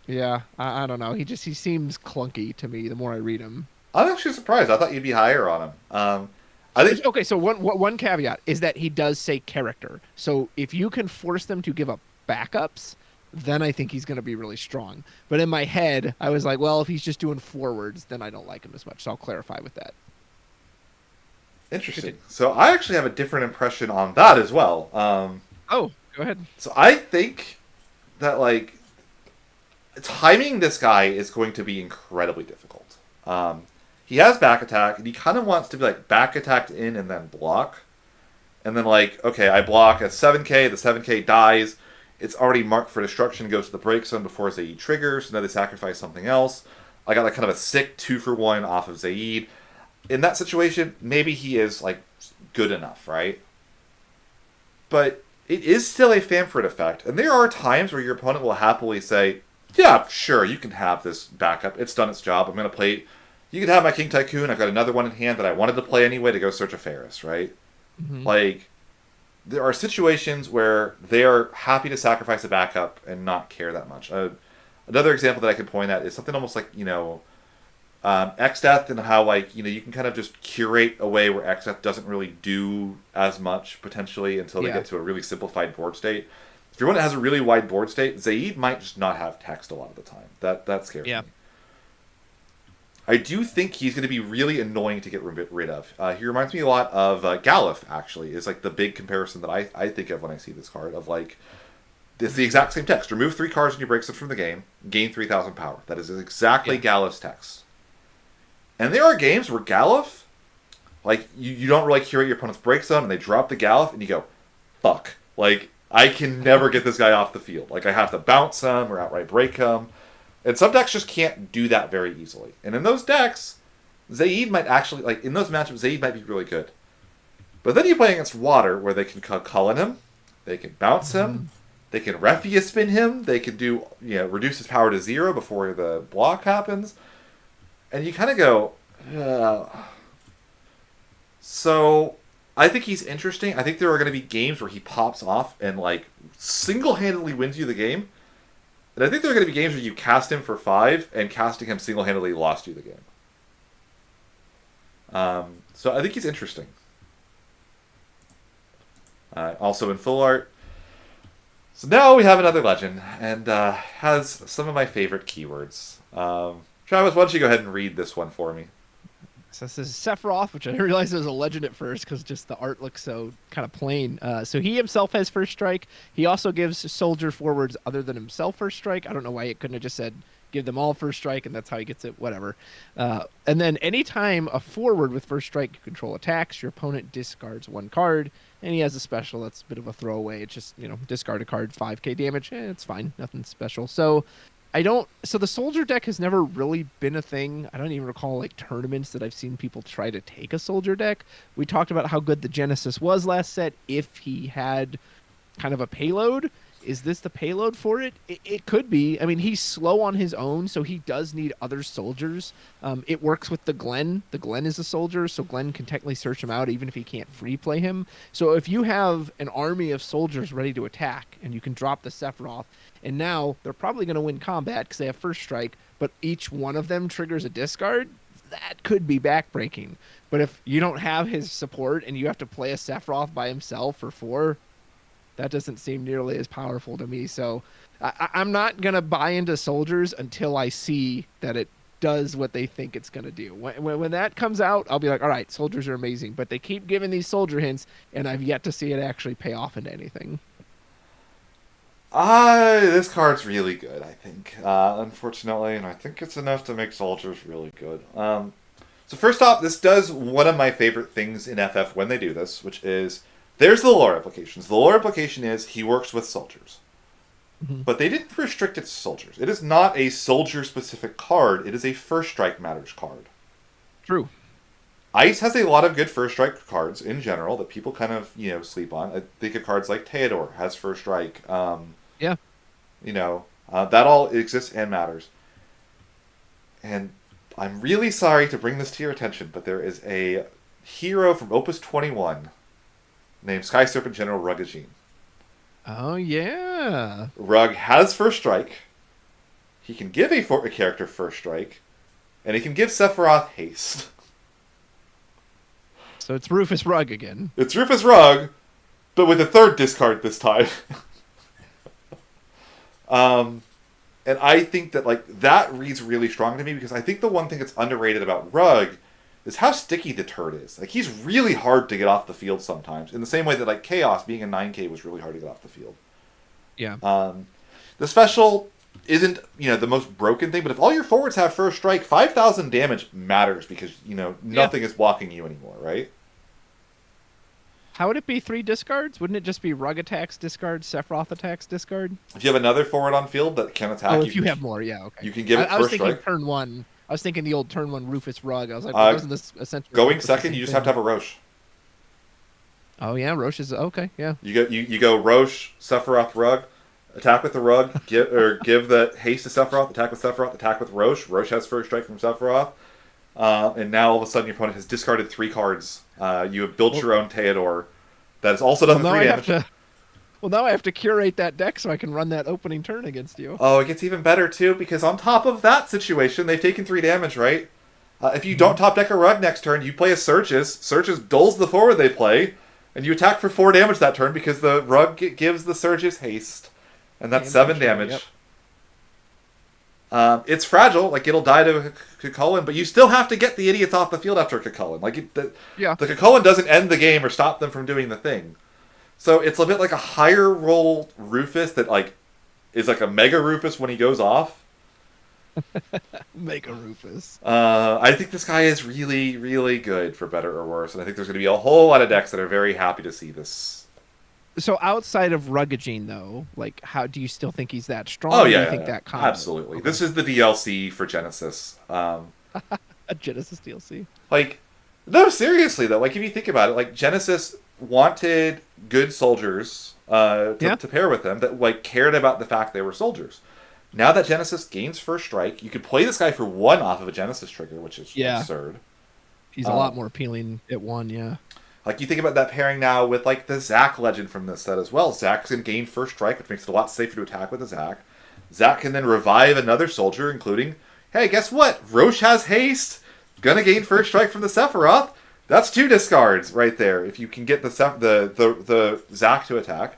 yeah, I don't know. He seems clunky to me the more I read him. I'm actually surprised. I thought you'd be higher on him. I think Okay, so one caveat is that he does say character. So if you can force them to give up backups, then I think he's going to be really strong. But in my head, I was like, well, if he's just doing forwards, then I don't like him as much. So I'll clarify with that. interesting. So I actually have a different impression on that as well. Oh, go ahead. So I think that like timing this guy is going to be incredibly difficult. He has back attack, and he kind of wants to be like back attacked in and then block. And then like, okay, I block a 7k, the 7k dies, it's already marked for destruction, goes to the break zone before Zaid triggers, so now they sacrifice something else. I got like kind of a sick 2-for-1 off of Zaid. In that situation, maybe he is like good enough, right? But it is still a Famford effect, and there are times where your opponent will happily say, yeah, sure, you can have this backup, it's done its job, I'm going to play. You can have my King Tycoon, I've got another one in hand that I wanted to play anyway to go search a Ferris, right? Mm-hmm. Like, there are situations where they are happy to sacrifice a backup and not care that much. Another example that I could point at is something almost like, X-Death, and how, like, you can kind of just curate a way where X-Death doesn't really do as much, potentially, until they get to a really simplified board state. If your one that has a really wide board state, Zaid might just not have text a lot of the time. That scares me. I do think he's going to be really annoying to get rid of. He reminds me a lot of Galif, actually, is like the big comparison that I think of when I see this card, of like, it's the exact same text. Remove 3 cards when you break them from the game, gain 3,000 power. That is exactly Galif's text. And there are games where Galif, like, you don't really curate your opponent's break zone, and they drop the Galif, and you go, fuck. Like, I can never get this guy off the field. Like, I have to bounce him or outright break him. And some decks just can't do that very easily. And in those decks, Zaid might actually, like, in those matchups, Zaid might be really good. But then you play against Water, where they can Cullen him, they can bounce him, they can Refia spin him, they can do, reduce his power to 0 before the block happens. And you kind of go, So, I think he's interesting. I think there are going to be games where he pops off and, like, single-handedly wins you the game. And I think there are going to be games where you cast him for 5, and casting him single-handedly lost you the game. So I think he's interesting. Also in full art. So now we have another legend, and has some of my favorite keywords. Travis, why don't you go ahead and read this one for me? So this is Sephiroth, which I didn't realize it was a legend at first because just the art looks so kind of plain. So he himself has first strike. He also gives soldier forwards other than himself first strike. I don't know why it couldn't have just said give them all first strike, and that's how he gets it, whatever. And then anytime a forward with first strike you control attacks, your opponent discards 1 card, and he has a special that's a bit of a throwaway. It's just, discard a card, 5k damage. It's fine, nothing special. So so the soldier deck has never really been a thing. I don't even recall like tournaments that I've seen people try to take a soldier deck. We talked about how good the Genesis was last set if he had kind of a payload. Is this the payload for it? It could be. I mean, he's slow on his own, so he does need other soldiers. It works with the Glen. The Glen is a soldier, so Glen can technically search him out even if he can't free play him. So if you have an army of soldiers ready to attack, and you can drop the Sephiroth, and now they're probably going to win combat because they have first strike, but each one of them triggers a discard, that could be backbreaking. But if you don't have his support and you have to play a Sephiroth by himself for 4, that doesn't seem nearly as powerful to me. So I'm not going to buy into soldiers until I see that it does what they think it's going to do. When that comes out, I'll be like, all right, soldiers are amazing. But they keep giving these soldier hints, and I've yet to see it actually pay off into anything. This card's really good, I think. Unfortunately, and I think it's enough to make soldiers really good. So first off, this does one of my favorite things in FF when they do this, which is, there's the lore implications. The lore implication is he works with soldiers. Hmm. but they didn't restrict it to soldiers. It is not a soldier-specific card. It is a First Strike Matters card. True. Ice has a lot of good First Strike cards in general that people kind of, sleep on. I think of cards like Theodore has First Strike. Yeah. That all exists and matters. And I'm really sorry to bring this to your attention, but there is a hero from Opus 21 named Sky Serpent General Rugagine. Oh yeah. Rug has First Strike. He can give a character First Strike, and he can give Sephiroth haste. So it's Rufus Rug again. It's Rufus Rug, but with a third discard this time. And I think that that reads really strong to me, because I think the one thing that's underrated about Rug is how sticky the turd is. Like, he's really hard to get off the field sometimes, in the same way that Chaos being a 9K was really hard to get off the field. Yeah. The special isn't the most broken thing, but if all your forwards have First Strike, 5,000 damage matters, because nothing is blocking you anymore, right? How would it be 3 discards? Wouldn't it just be Rug attacks discard, Sephiroth attacks discard? If you have another forward on field that can attack, if you have more, yeah, okay. You can give it I was First thinking Strike. turn 1. I was thinking the old turn 1 Rufus Rug. I was like, wasn't this essentially going second? You just have to have a Roche. Oh yeah, Roche is okay. Yeah. You go Roche, Sephiroth, Rug, attack with the Rug, give the haste to Sephiroth, attack with Sephiroth, attack with Roche. Roche has First Strike from Sephiroth, and now all of a sudden your opponent has discarded 3 cards. You have built your own Theodore. That has also done the 3 damage. Well, now I have to curate that deck so I can run that opening turn against you. Oh, it gets even better too, because on top of that situation, they've taken 3 damage, right? If you don't top deck a Rug next turn, you play a Surges. Surges dulls the forward they play, and you attack for 4 damage that turn, because the Rug gives the Surges haste. And that's 7 damage. Yep. It's fragile, it'll die to Cucullin, but you still have to get the idiots off the field after Cucullin. The Cucullin doesn't end the game or stop them from doing the thing. So it's a bit like a higher roll Rufus that is like a Mega Rufus when he goes off. Mega Rufus. I think this guy is really, really good, for better or worse, and I think there's going to be a whole lot of decks that are very happy to see this. So outside of Rugagine, though, how do you still think he's that strong? Oh yeah, do you think that combo? Absolutely. Okay. This is the DLC for Genesis. A Genesis DLC. No, seriously though. If you think about it, Genesis wanted good soldiers to pair with them that cared about the fact they were soldiers. Now that Genesis gains First Strike, you could play this guy for 1 off of a Genesis trigger, which is absurd. He's a lot more appealing at 1, yeah. You think about that pairing now with the Zac legend from this set as well. Zac can gain First Strike, which makes it a lot safer to attack with a Zac. Zac can then revive another soldier, including, hey, guess what? Roche has haste. Gonna gain First Strike from the Sephiroth. That's 2 discards right there. If you can get the Zac to attack,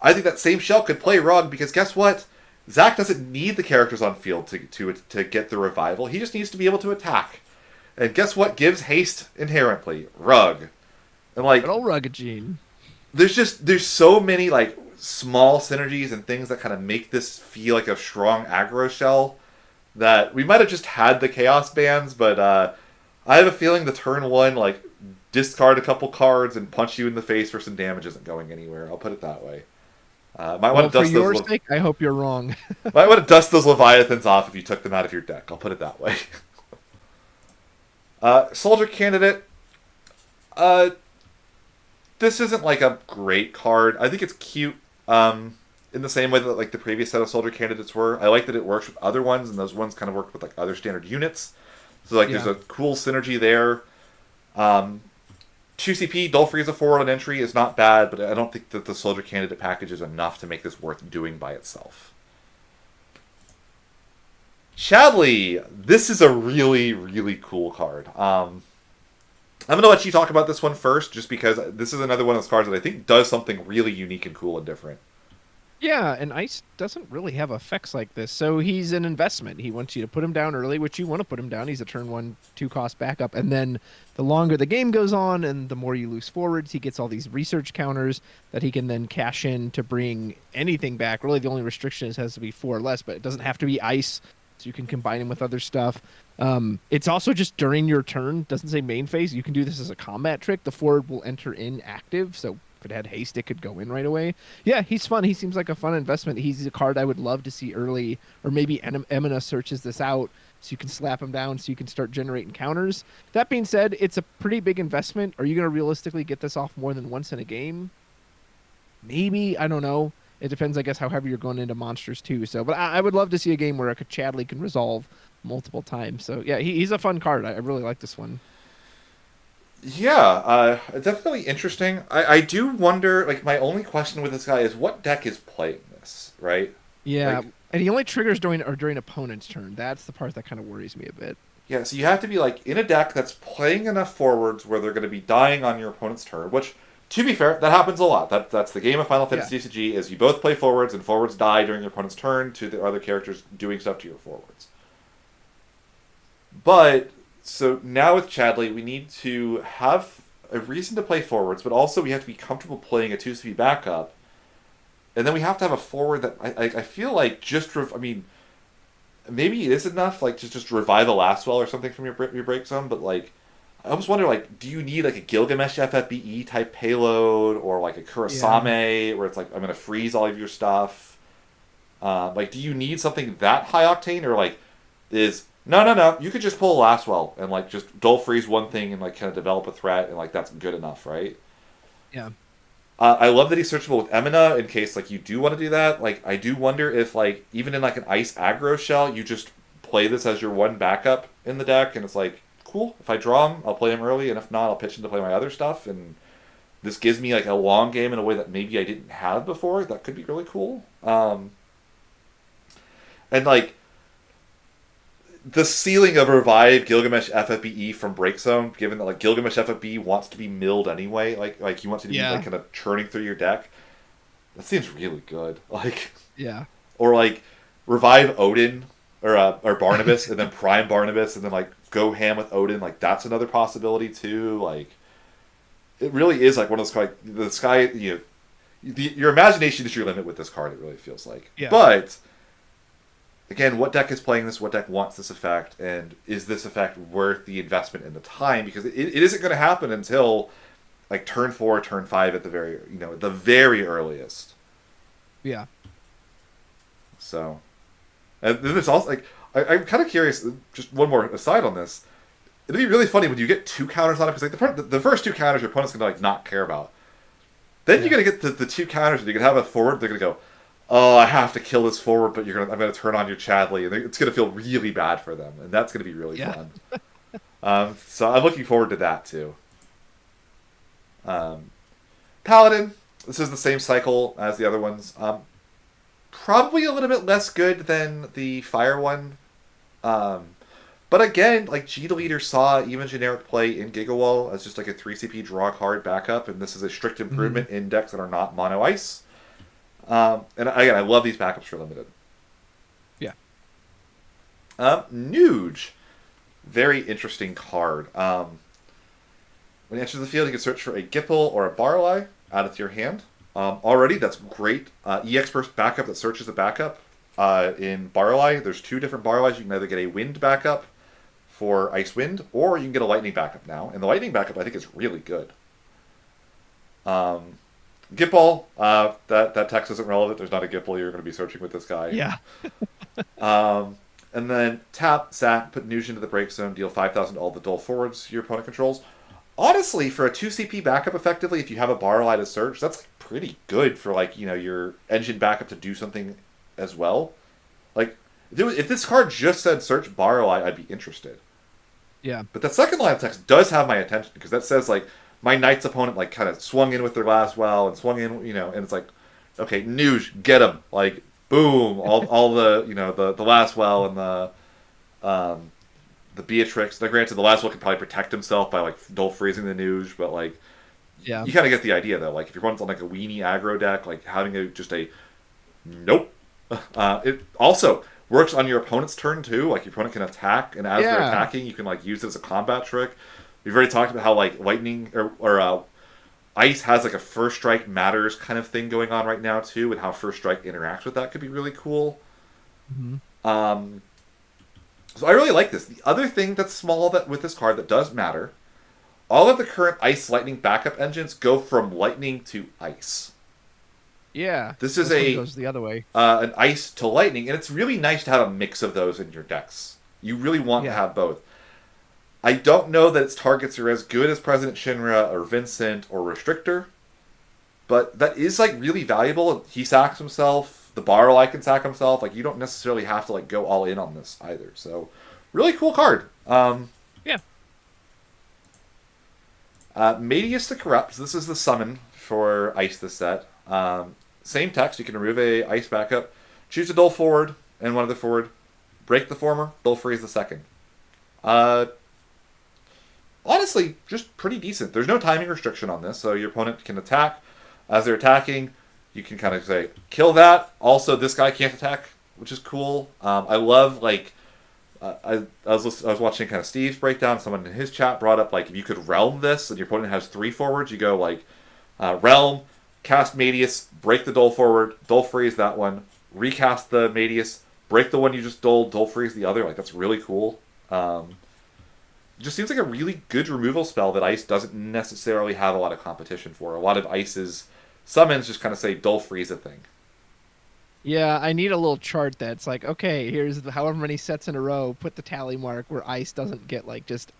I think that same shell could play Rug, because guess what? Zac doesn't need the characters on field to get the revival. He just needs to be able to attack. And guess what gives haste inherently? Rug. And good old Rugagine. There's so many small synergies and things that kind of make this feel like a strong aggro shell, that we might have just had the Chaos bans, but I have a feeling the turn 1 discard a couple cards and punch you in the face for some damage isn't going anywhere. I'll put it that way. Might want to dust for your sake, I hope you're wrong. Might want to dust those Leviathans off if you took them out of your deck. I'll put it that way. Soldier Candidate. This isn't a great card. I think it's cute in the same way that the previous set of Soldier Candidates were. I like that it works with other ones, and those ones kind of worked with other standard units. So there's a cool synergy there. 2CP, Dolphrey as a forward on entry is not bad, but I don't think that the Soldier Candidate package is enough to make this worth doing by itself. Chadley, this is a really, really cool card. I'm going to let you talk about this one first, just because this is another one of those cards that I think does something really unique and cool and different. Yeah, and Ice doesn't really have effects like this, so he's an investment. He wants you to put him down early, which you want to put him down. He's a turn 1, 2-cost backup, and then the longer the game goes on and the more you lose forwards, he gets all these research counters that he can then cash in to bring anything back. Really, the only restriction is it has to be 4 or less, but it doesn't have to be Ice, so you can combine him with other stuff. It's also just during your turn. Doesn't say main phase. You can do this as a combat trick. The forward will enter in active, so it had haste, it could go in right away. Yeah, he's fun. He seems like a fun investment. He's a card I would love to see early, or maybe Emina searches this out so you can slap him down so you can start generating counters. That being said, it's a pretty big investment. Are you going to realistically get this off more than once in a game? Maybe, I don't know. It depends, I guess, how heavy you're going into monsters too. So, but I would love to see a game where a Chadley can resolve multiple times. So yeah, he's a fun card. I really like this one. Yeah, definitely interesting. I do wonder, like, my only question with this guy is what deck is playing this, right? Yeah, Like, and he only triggers during opponent's turn. That's the part that kind of worries me a bit. yeah, so you have to be, like, in a deck that's playing enough forwards where they're going to be dying on your opponent's turn, which, to be fair, that happens a lot. That's the game of Final Yeah, Fantasy TCG, is you both play forwards, and forwards die during your opponent's turn to the other characters doing stuff to your forwards. But, so now with Chadley, we need to have a reason to play forwards, but also we have to be comfortable playing a 2-speed backup. And then we have to have a forward that I feel like I mean, maybe it is enough, like, to just revive a Last Well or something from your break zone, but, like, I almost wonder, like, do you need, like, a Gilgamesh FFBE type payload, or, like, a yeah, Kurasame, where it's like, I'm going to freeze all of your stuff? Like, do you need something that high octane, or, like, no, you could just pull a Last Well, and, like, just dull freeze one thing, and, like, kind of develop a threat, and, like, that's good enough, right? yeah, I love that he's searchable with Emina in case, like, you do want to do that. Like, I do wonder if, like, even in, like, an ice aggro shell, you just play this as your one backup in the deck, and it's like, cool, if I draw him, I'll play him early, and if not, I'll pitch him to play my other stuff, and this gives me, like, a long game in a way that maybe I didn't have before. That could be really cool. And, like, the ceiling of revive Gilgamesh FFBE from Break Zone, given that, like, Gilgamesh FFBE wants to be milled anyway, like you want to be, like, yeah, kind of churning through your deck. That seems really good. Like, yeah, or, like, revive Odin or Barnabas and then prime Barnabas and then, like, go ham with Odin. Like, that's another possibility too. Like, it really is, like, one of those, like, the sky. Your imagination is your limit with this card. It really feels like, yeah, but again, what deck is playing this? What deck wants this effect? And is this effect worth the investment and the time? Because it isn't going to happen until, like, turn 4, turn 5 at the very earliest. yeah. So, and then there's also, like, I'm kind of curious. Just one more aside on this. It'd be really funny when you get 2 counters on it, because, like, the first 2 counters your opponent's gonna, like, not care about. Then you're Yeah. gonna get the 2 counters, and you can have a forward. They're gonna go, oh, I have to kill this forward, but I'm gonna turn on your Chadley, and it's gonna feel really bad for them, and that's gonna be really Yeah. fun. So I'm looking forward to that too. Um, Paladin. This is the same cycle as the other ones. Probably a little bit less good than the Fire one. Um, but again, like, G Leader saw even generic play in Gigawall as just like a 3 CP draw card backup, and this is a strict Hmm. improvement in decks that are not mono ice. And again, I love these backups for limited. Yeah. Nuge. Very interesting card. When he enters the field, you can search for a Gipple or a Barley, add it to your hand. Already, that's great. EX burst backup that searches a backup. In Barley, there's 2 different Barleys. You can either get a Wind backup for Ice Wind, or you can get a Lightning backup now. And the Lightning backup, I think, is really good. Gipple, that text isn't relevant. There's not a Gipple you're going to be searching with this guy. Yeah. And then tap, sack, put Nuge into the break zone, deal 5,000 to all the dull forwards your opponent controls. Honestly, for a 2 CP backup, effectively, if you have a Barley to search, that's, like, pretty good for, like, your engine backup to do something as well. Like, if this card just said search Barley, I'd be interested. Yeah. But that second line of text does have my attention, because that says, like, my knight's opponent, like, kind of swung in with their last well and swung in, and it's like, okay, Nuge, get him. Like, boom, all the, the last well and the Beatrix. Now, granted, the last well can probably protect himself by, like, dull freezing the Nuge, but, like, Yeah. you kind of get the idea, though. Like, if you're running on, like, a weenie aggro deck, like, having just a nope. It also works on your opponent's turn, too. Like, your opponent can attack, and as they're Yeah. attacking, you can, like, use it as a combat trick. We've already talked about how, like, lightning or ice has, like, a first strike matters kind of thing going on right now too, and how first strike interacts with that could be really cool. Hmm. So I really like this. The other thing that's small that with this card that does matter, all of the current Ice Lightning backup engines go from Lightning to Ice. Yeah, This is this one a goes the other way. an Ice to Lightning, and it's really nice to have a mix of those in your decks. You really want to Yeah. have both. I don't know that its targets are as good as President Shinra or Vincent or Restrictor, but that is like really valuable. He sacks himself. The Barrel can sack himself. Like you don't necessarily have to like go all in on this either. So, really cool card. Yeah. Medius the Corrupt. This is the summon for Ice this set. Same text. You can remove a Ice backup. Choose a Dull forward and one other forward. Break the former. Dull freeze the second. Honestly, just pretty decent. There's no timing restriction on this, so your opponent can attack. As they're attacking, you can kind of say, kill that. Also, this guy can't attack, which is cool. I love, like, I was watching kind of Steve's breakdown. Someone in his chat brought up, like, if you could realm this and your opponent has 3 forwards, you go, like, realm, cast Medius, break the Dull forward, Dull freeze that one, recast the Medius, break the one you just Dull freeze the other. Like, that's really cool. It just seems like a really good removal spell that Ice doesn't necessarily have a lot of competition for. A lot of Ice's summons just kind of say Dull freeze a thing. Yeah, I need a little chart that's like, okay, here's the however many sets in a row, put the tally mark where Ice doesn't get like just.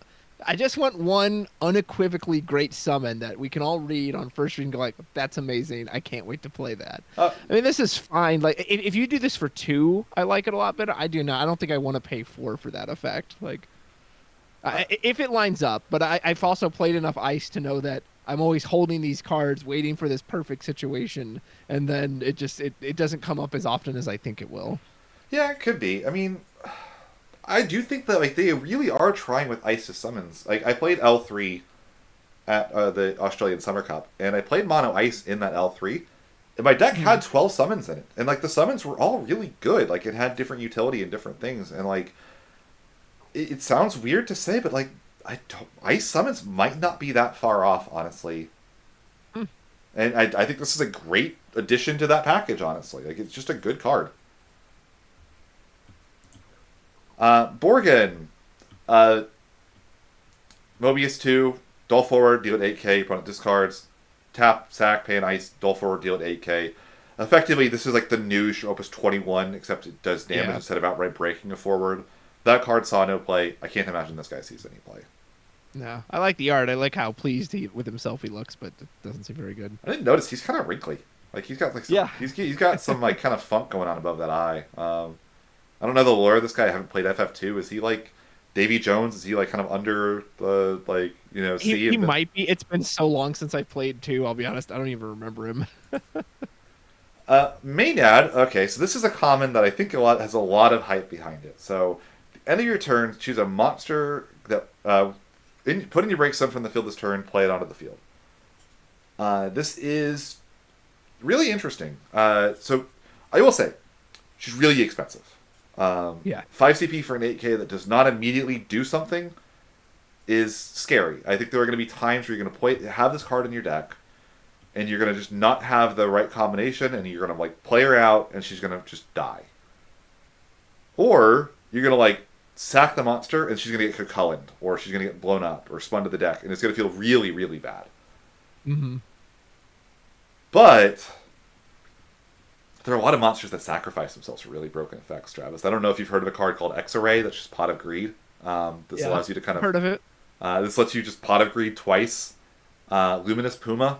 I just want one unequivocally great summon that we can all read on first read and go like, that's amazing. I can't wait to play that. I mean, this is fine. Like, if you do this for 2, I like it a lot better. I do not. I don't think I want to pay 4 for that effect. Like, if it lines up, but I've also played enough Ice to know that I'm always holding these cards, waiting for this perfect situation, and then it doesn't come up as often as I think it will. Yeah, it could be. I mean, I do think that like they really are trying with Ice's summons. Like I played L3 at the Australian Summer Cup, and I played Mono Ice in that L3, and my deck had 12 summons in it, and like the summons were all really good. Like it had different utility and different things, and like it sounds weird to say, but like Ice summons might not be that far off, honestly. And I think this is a great addition to that package, honestly. Like it's just a good card. Borgen, Mobius 2, Dull forward, deal at 8k, opponent discards, tap, sack, pay an Ice, Dull forward, deal at 8k. Effectively, this is like the new Opus 21, except it does damage instead of outright breaking a forward. That card saw no play. I can't imagine this guy sees any play. No, I like the art. I like how pleased with himself he looks, but it doesn't seem very good. I didn't notice he's kind of wrinkly. Like he's got like some, he's got some like kind of funk going on above that eye. I don't know the lore of this guy. I haven't played FF2. Is he like Davy Jones? Is he like kind of under the like sea? He might be. It's been so long since I played 2. I'll be honest. I don't even remember him. Maynard. Okay, so this is a common that I think has a lot of hype behind it. So, at the end of your turn, choose a monster that put in your break sum from the field this turn. Play it onto the field. This is really interesting. So, I will say, she's really expensive. 5 CP for an 8k that does not immediately do something is scary. I think there are going to be times where you're going to have this card in your deck, and you're going to just not have the right combination, and you're going to like play her out, and she's going to just die. Or you're going to like sack the monster, and she's going to get Cullend, or she's going to get blown up, or spun to the deck, and it's going to feel really, really bad. Mm-hmm. But there are a lot of monsters that sacrifice themselves for really broken effects, Travis. I don't know if you've heard of a card called X-Array, that's just Pot of Greed. This allows you to kind of... heard of it. This lets you just Pot of Greed twice. Luminous Puma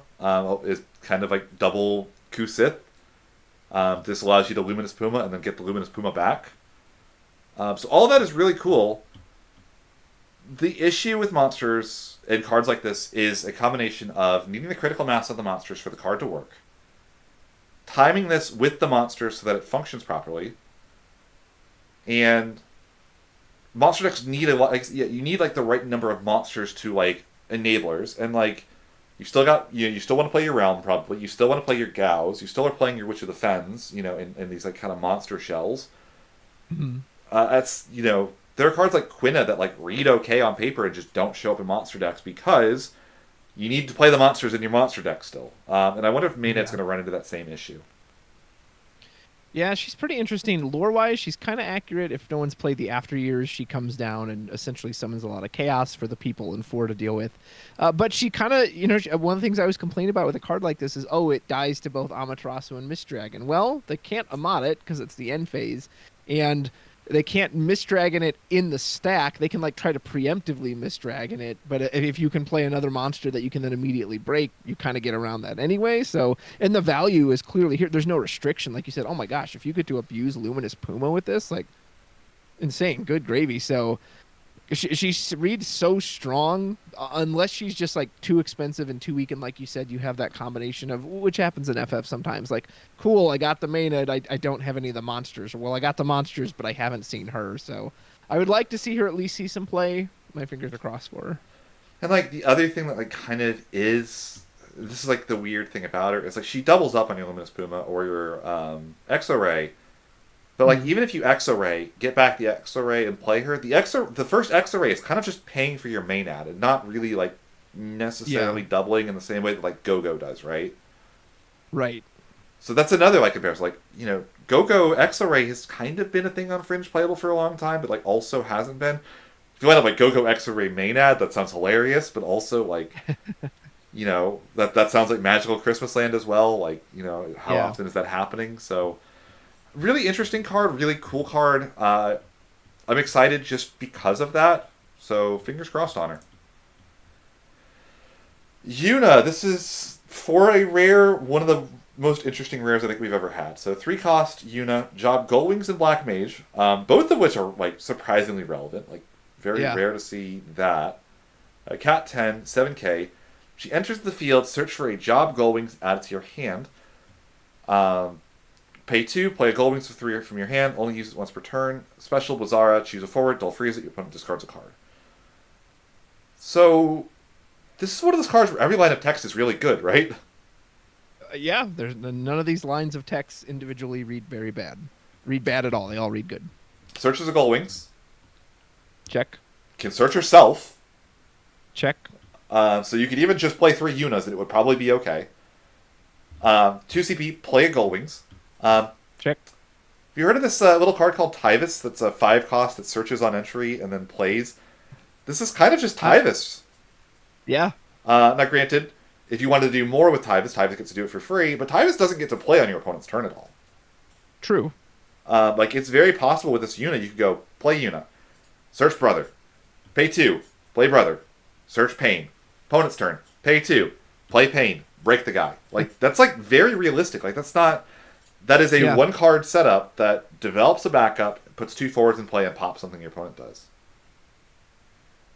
is kind of like double Kusith. This allows you to Luminous Puma and then get the Luminous Puma back. So all that is really cool. The issue with monsters and cards like this is a combination of needing the critical mass of the monsters for the card to work, timing this with the monsters so that it functions properly, and monster decks need a lot. Like, you need like the right number of monsters to like enablers, and like you still got you still want to play your realm probably. You still want to play your Gauss. You still are playing your Witch of the Fens. In these like kind of monster shells. Mm-hmm. That's there are cards like Quina that like read okay on paper and just don't show up in monster decks because you need to play the monsters in your monster deck still. And I wonder if Maynard's going to run into that same issue. Yeah, she's pretty interesting. Lore-wise, she's kind of accurate. If no one's played the After Years, she comes down and essentially summons a lot of chaos for the people in 4 to deal with. But she kind of, one of the things I was complaining about with a card like this is, oh, it dies to both Amaterasu and Mistdragon. Well, they can't Amat it because it's the end phase, and they can't Mistdragon it in the stack. They can like try to preemptively Mistdragon it, but if you can play another monster that you can then immediately break, you kind of get around that anyway. So, and the value is clearly here. There's no restriction, like you said. Oh my gosh, if you get to abuse Luminous Puma with this, like insane, good gravy. So she reads so strong, unless she's just like too expensive and too weak. And like you said, you have that combination of, which happens in FF sometimes. Like, cool, I got the main ed, I don't have any of the monsters. Or, well, I got the monsters, but I haven't seen her. So I would like to see her at least see some play. My fingers are crossed for her. And like the other thing that like kind of is, this is like the weird thing about her is like she doubles up on your Luminous Puma or your Exo-Ray. But like even if you Exo-Ray, get back the Exo-Ray and play her, the first Exo-Ray is kind of just paying for your main ad and not really like necessarily doubling in the same way that like Go-Go does, right? Right. So that's another like comparison. Like, Go-Go Exo-Ray has kind of been a thing on Fringe playable for a long time, but like also hasn't been. If you end up like Go-Go Exo-Ray main ad, that sounds hilarious, but also like that sounds like Magical Christmas Land as well. Like, how often is that happening? So really interesting card, really cool card. I'm excited just because of that. So fingers crossed on her. Yuna, this is for a rare, one of the most interesting rares I think we've ever had. So 3-cost Yuna, Job Gullwings and Black Mage, both of which are like surprisingly relevant. Like very rare to see that. Cat 10, 7k. She enters the field, search for a Job Gullwings, add it to your hand. Pay 2, play a Gullwings for 3 from your hand, only use it once per turn. Special, Blazara, choose a forward, don't freeze it, your opponent discards a card. So, this is one of those cards where every line of text is really good, right? Yeah, there's none of these lines of text individually read very bad. Read bad at all, they all read good. Searches a Gullwings. Check. Can search herself. Check. So you could even just play 3 Yunas and it would probably be okay. 2 CP, play a Gullwings. Check. Have you heard of this little card called Tyvis that's a 5-cost that searches on entry and then plays? This is kind of just Tyvis. Yeah. Now, granted, if you wanted to do more with Tyvis, Tyvis gets to do it for free, but Tyvis doesn't get to play on your opponent's turn at all. True. Like, it's very possible with this Yuna, you could go, play Yuna, search Brother, pay 2, play Brother, search Pain, opponent's turn, pay 2, play Pain, break the guy. Like, that's, like, very realistic. Like, that is a 1-card setup that develops a backup, puts 2 forwards in play, and pops something your opponent does.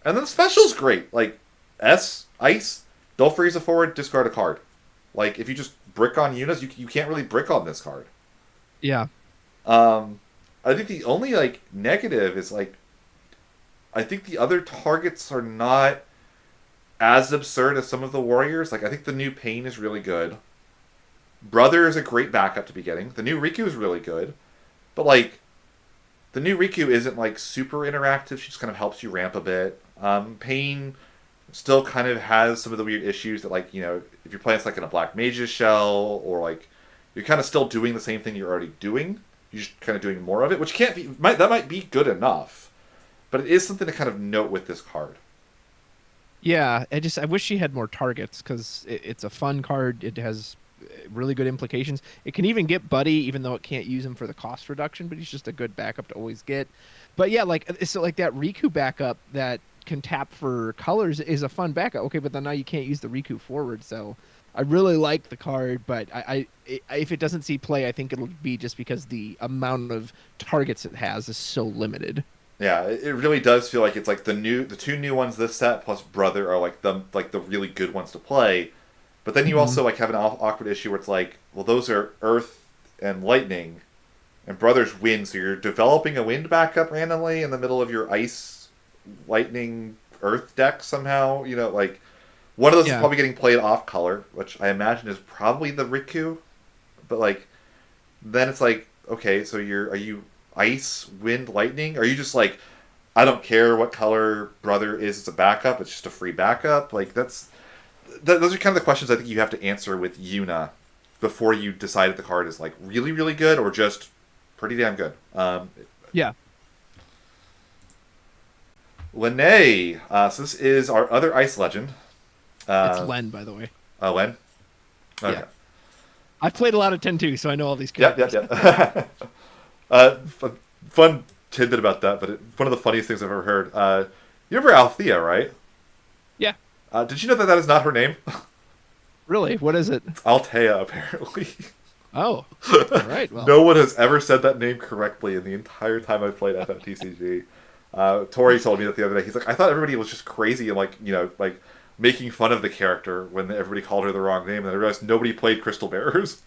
And then the special's great. Like, Ice, don't freeze a forward, discard a card. Like, if you just brick on Yunas, you can't really brick on this card. Yeah. I think the only, like, negative is, like, I think the other targets are not as absurd as some of the warriors. Like, I think the new Pain is really good. Brother is a great backup to be getting. The new Riku is really good. But, like, the new Riku isn't, like, super interactive. She just kind of helps you ramp a bit. Pain still kind of has some of the weird issues that, like, if you're playing like in a Black Mage's shell, or, like, you're kind of still doing the same thing you're already doing. You're just kind of doing more of it, which that might be good enough. But it is something to kind of note with this card. Yeah, I wish she had more targets, because it's a fun card. It has really good implications. It can even get Buddy, even though it can't use him for the cost reduction, but he's just a good backup to always get. But yeah, like that Riku backup that can tap for colors is a fun backup. Okay, but then now you can't use the Riku forward, so I really like the card, but if it doesn't see play, I think it'll be just because the amount of targets it has is so limited. Yeah, it really does feel like it's like the 2 new ones this set plus Brother are like the really good ones to play. But then you also like have an awkward issue where it's like, well, those are Earth and Lightning, and Brother's Wind, so you're developing a Wind backup randomly in the middle of your Ice, Lightning, Earth deck somehow. Like, one of those is probably getting played off color, which I imagine is probably the Riku. But like, then it's like, okay, so are you Ice, Wind, Lightning? Are you just like, I don't care what color Brother is, it's a backup, it's just a free backup? Like, those are kind of the questions I think you have to answer with Yuna. before you decide if the card is like really, really good or just pretty damn good. Yeah, Lene. So this is our other ice legend. it's Uh, Len, by the way. Len. Yeah, Okay. I've played a lot of 10-2, so I know all these Yep, characters. yep, yep. Fun tidbit about that, but one of the funniest things I've ever heard. You remember Althea, right? Yeah, Did you know that that is not her name? really? What is it? Althea, apparently. Oh, all right. Well, No one has ever said that name correctly in the entire time I've played FFTCG. Tori told me that the other day. He's like, I thought everybody was just crazy and like, like making fun of the character when everybody called her the wrong name, and I realized nobody played Crystal Bearers.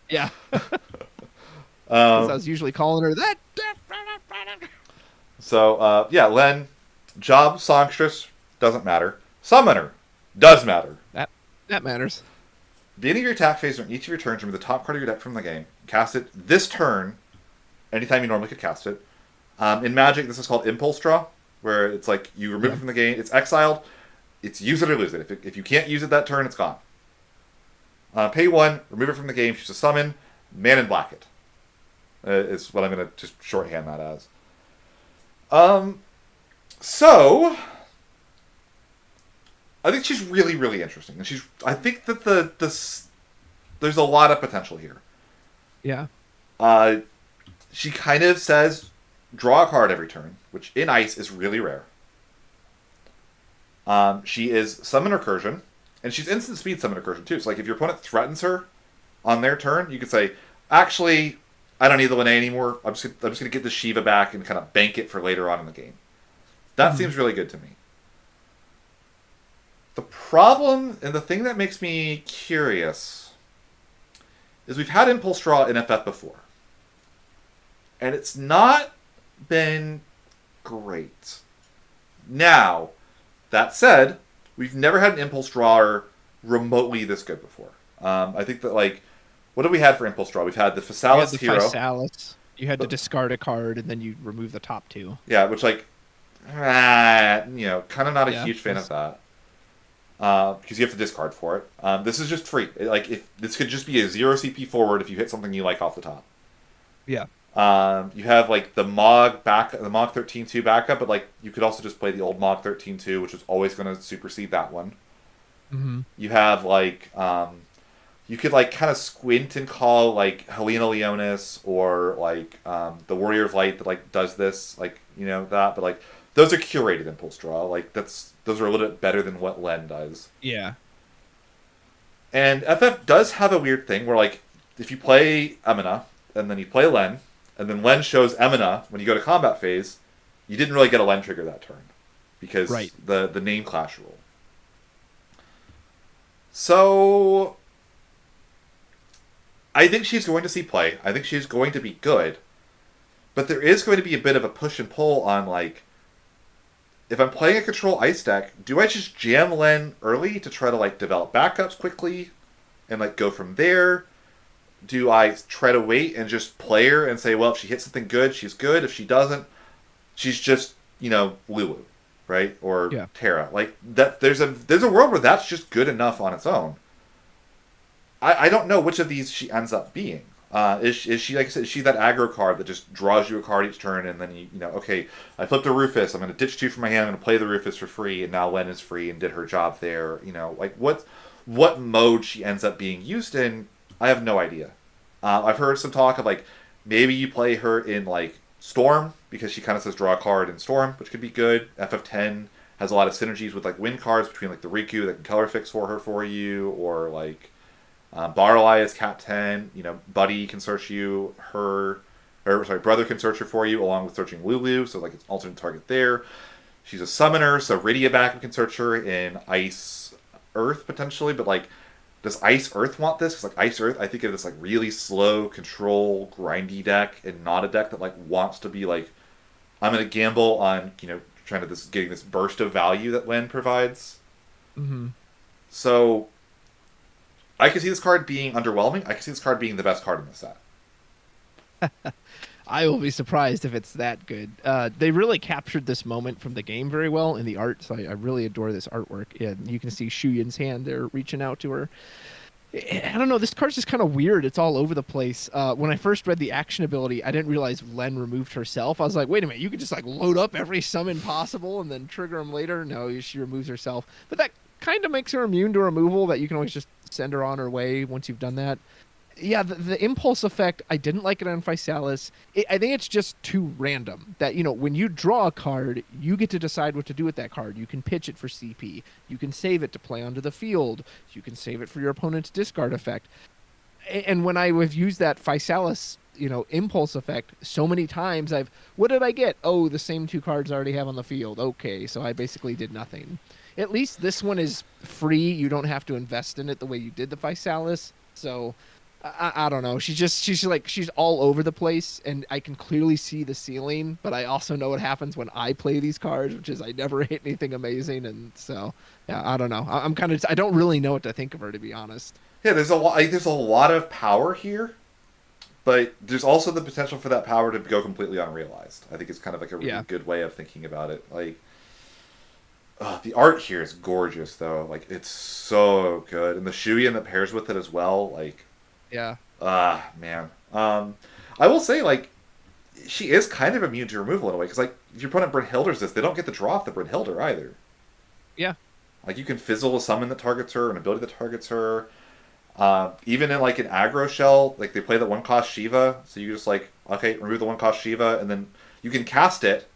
yeah, because I Um, was usually calling her that. so yeah, Len, job songstress doesn't matter. Summoner does matter. That that matters. Beginning of your attack phase during each of your turns, remove the top card of your deck from the game. Cast it this turn, anytime you normally could cast it. In Magic, this is called Impulse Draw, where it's like you remove it from the game, it's exiled, it's use it or lose it. If you can't use it that turn, it's gone. Pay 1, remove it from the game, choose a summon, man and black it. Is what I'm going to just shorthand that as. So, I think she's really, really interesting. And I think that there's a lot of potential here. Yeah. She kind of says, draw a card every turn, which in Ice is really rare. She is Summon Recursion, and she's instant speed Summon Recursion too. So like if your opponent threatens her on their turn, you could say, actually, I don't need the Lene anymore. I'm just gonna get the Shiva back and kind of bank it for later on in the game. That seems really good to me. The problem and the thing that makes me curious is we've had Impulse Draw in FF before, and it's not been great. Now, that said, we've never had an Impulse Drawer remotely this good before. I think that, like, what have we had for Impulse Draw? We've had the You had Physalis the Hero. Physalis. You had to discard a card, and then you remove the top two. Yeah, which, like, kind of not a huge fan of that. Because you have to discard for it. This is just free. If this could just be a 0 CP forward if you hit something you like off the top. Yeah. You have like the Mog 13-2 backup, but like you could also just play the old Mog 13-2, which is always going to supersede that one. Mm-hmm. You have like you could like kind of squint and call like Helena Leonis or like the Warrior of Light that like does this, like that, but like those are curated Impulse Draw. Like those are a little bit better than what Len does. Yeah. And FF does have a weird thing where like if you play Emina and then you play Len, and then Len shows Emina when you go to combat phase, you didn't really get a Len trigger that turn because the name clash rule. So I think she's going to see play. I think she's going to be good. But there is going to be a bit of a push and pull on like if I'm playing a control ice deck, do I just jam Len early to try to like develop backups quickly and like go from there? Do I try to wait and just play her and say, well, if she hits something good, she's good. If she doesn't, she's just, Lulu, right? Or Terra. Like that there's a world where that's just good enough on its own. I don't know which of these she ends up being. Is she, like I said, is she that aggro card that just draws you a card each turn and then okay, I flipped a Rufus, I'm going to ditch two from my hand, I'm going to play the Rufus for free, and now Len is free and did her job there. Like what mode she ends up being used in, I have no idea. I've heard some talk of like maybe you play her in like Storm because she kind of says draw a card in Storm, which could be good. FF10 has a lot of synergies with like win cards between like the Riku that can color fix for you, or like Barley is Cap 10. Buddy can search you. Brother can search her for you along with searching Lulu, so like it's alternate target there. She's a summoner, so Rydia backup can search her in Ice Earth potentially, but like does Ice Earth want this? Because like Ice Earth, I think of this like really slow control grindy deck and not a deck that like wants to be like I'm gonna gamble on trying to getting this burst of value that Len provides. Mm-hmm. So I could see this card being underwhelming. I could see this card being the best card in the set. I will be surprised if it's that good. They really captured this moment from the game very well in the art, so I really adore this artwork. Yeah, you can see Shuyin's hand there reaching out to her. I don't know. This card's just kind of weird. It's all over the place. When I first read the action ability, I didn't realize Len removed herself. I was like, wait a minute, you could just like load up every summon possible and then trigger them later. No, she removes herself. But that kind of makes her immune to removal. That you can always just send her on her way once you've done that. Yeah, the impulse effect, I didn't like it on Physalis. I think it's just too random. That, when you draw a card, you get to decide what to do with that card. You can pitch it for CP. You can save it to play onto the field. You can save it for your opponent's discard effect. And when I have used that Physalis, impulse effect so many times, what did I get? Oh, the same two cards I already have on the field. Okay, so I basically did nothing. At least this one is free. You don't have to invest in it the way you did the Physalis. So I don't know. She's all over the place, and I can clearly see the ceiling. But I also know what happens when I play these cards, which is I never hit anything amazing. And so, yeah, I don't know. I don't really know what to think of her, to be honest. Yeah, there's a lot of power here, but there's also the potential for that power to go completely unrealized. I think it's kind of like a really Yeah, good way of thinking about it. Like, the art here is gorgeous, though. Like, it's so good, and the Shuyan that pairs with it as well. Like, yeah, man. I will say, like, she is kind of immune to removal in a way, because, like, if your opponent Brynhildr's this, they don't get the draw off the Brynhildr either. yeah, Like, you can fizzle a summon that targets her, an ability that targets her. Even in, like, an aggro shell, like, they play that one-cost Shiva, so you just, like, okay, remove the one-cost Shiva, and then you can cast it,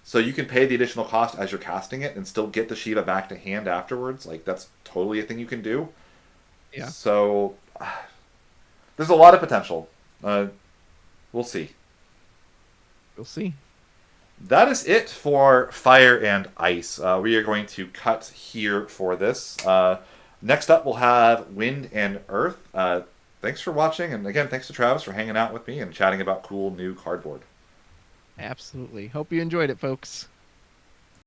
so you can pay the additional cost as you're casting it and still get the Shiva back to hand afterwards. Like, that's totally a thing you can do. yeah. So, there's a lot of potential. We'll see. We'll see. That is it for Fire and Ice. We are going to cut here for this. Next up, we'll have Wind and Earth. Thanks for watching, and again, thanks to Travis for hanging out with me and chatting about cool new cardboard. Absolutely. Hope you enjoyed it, folks.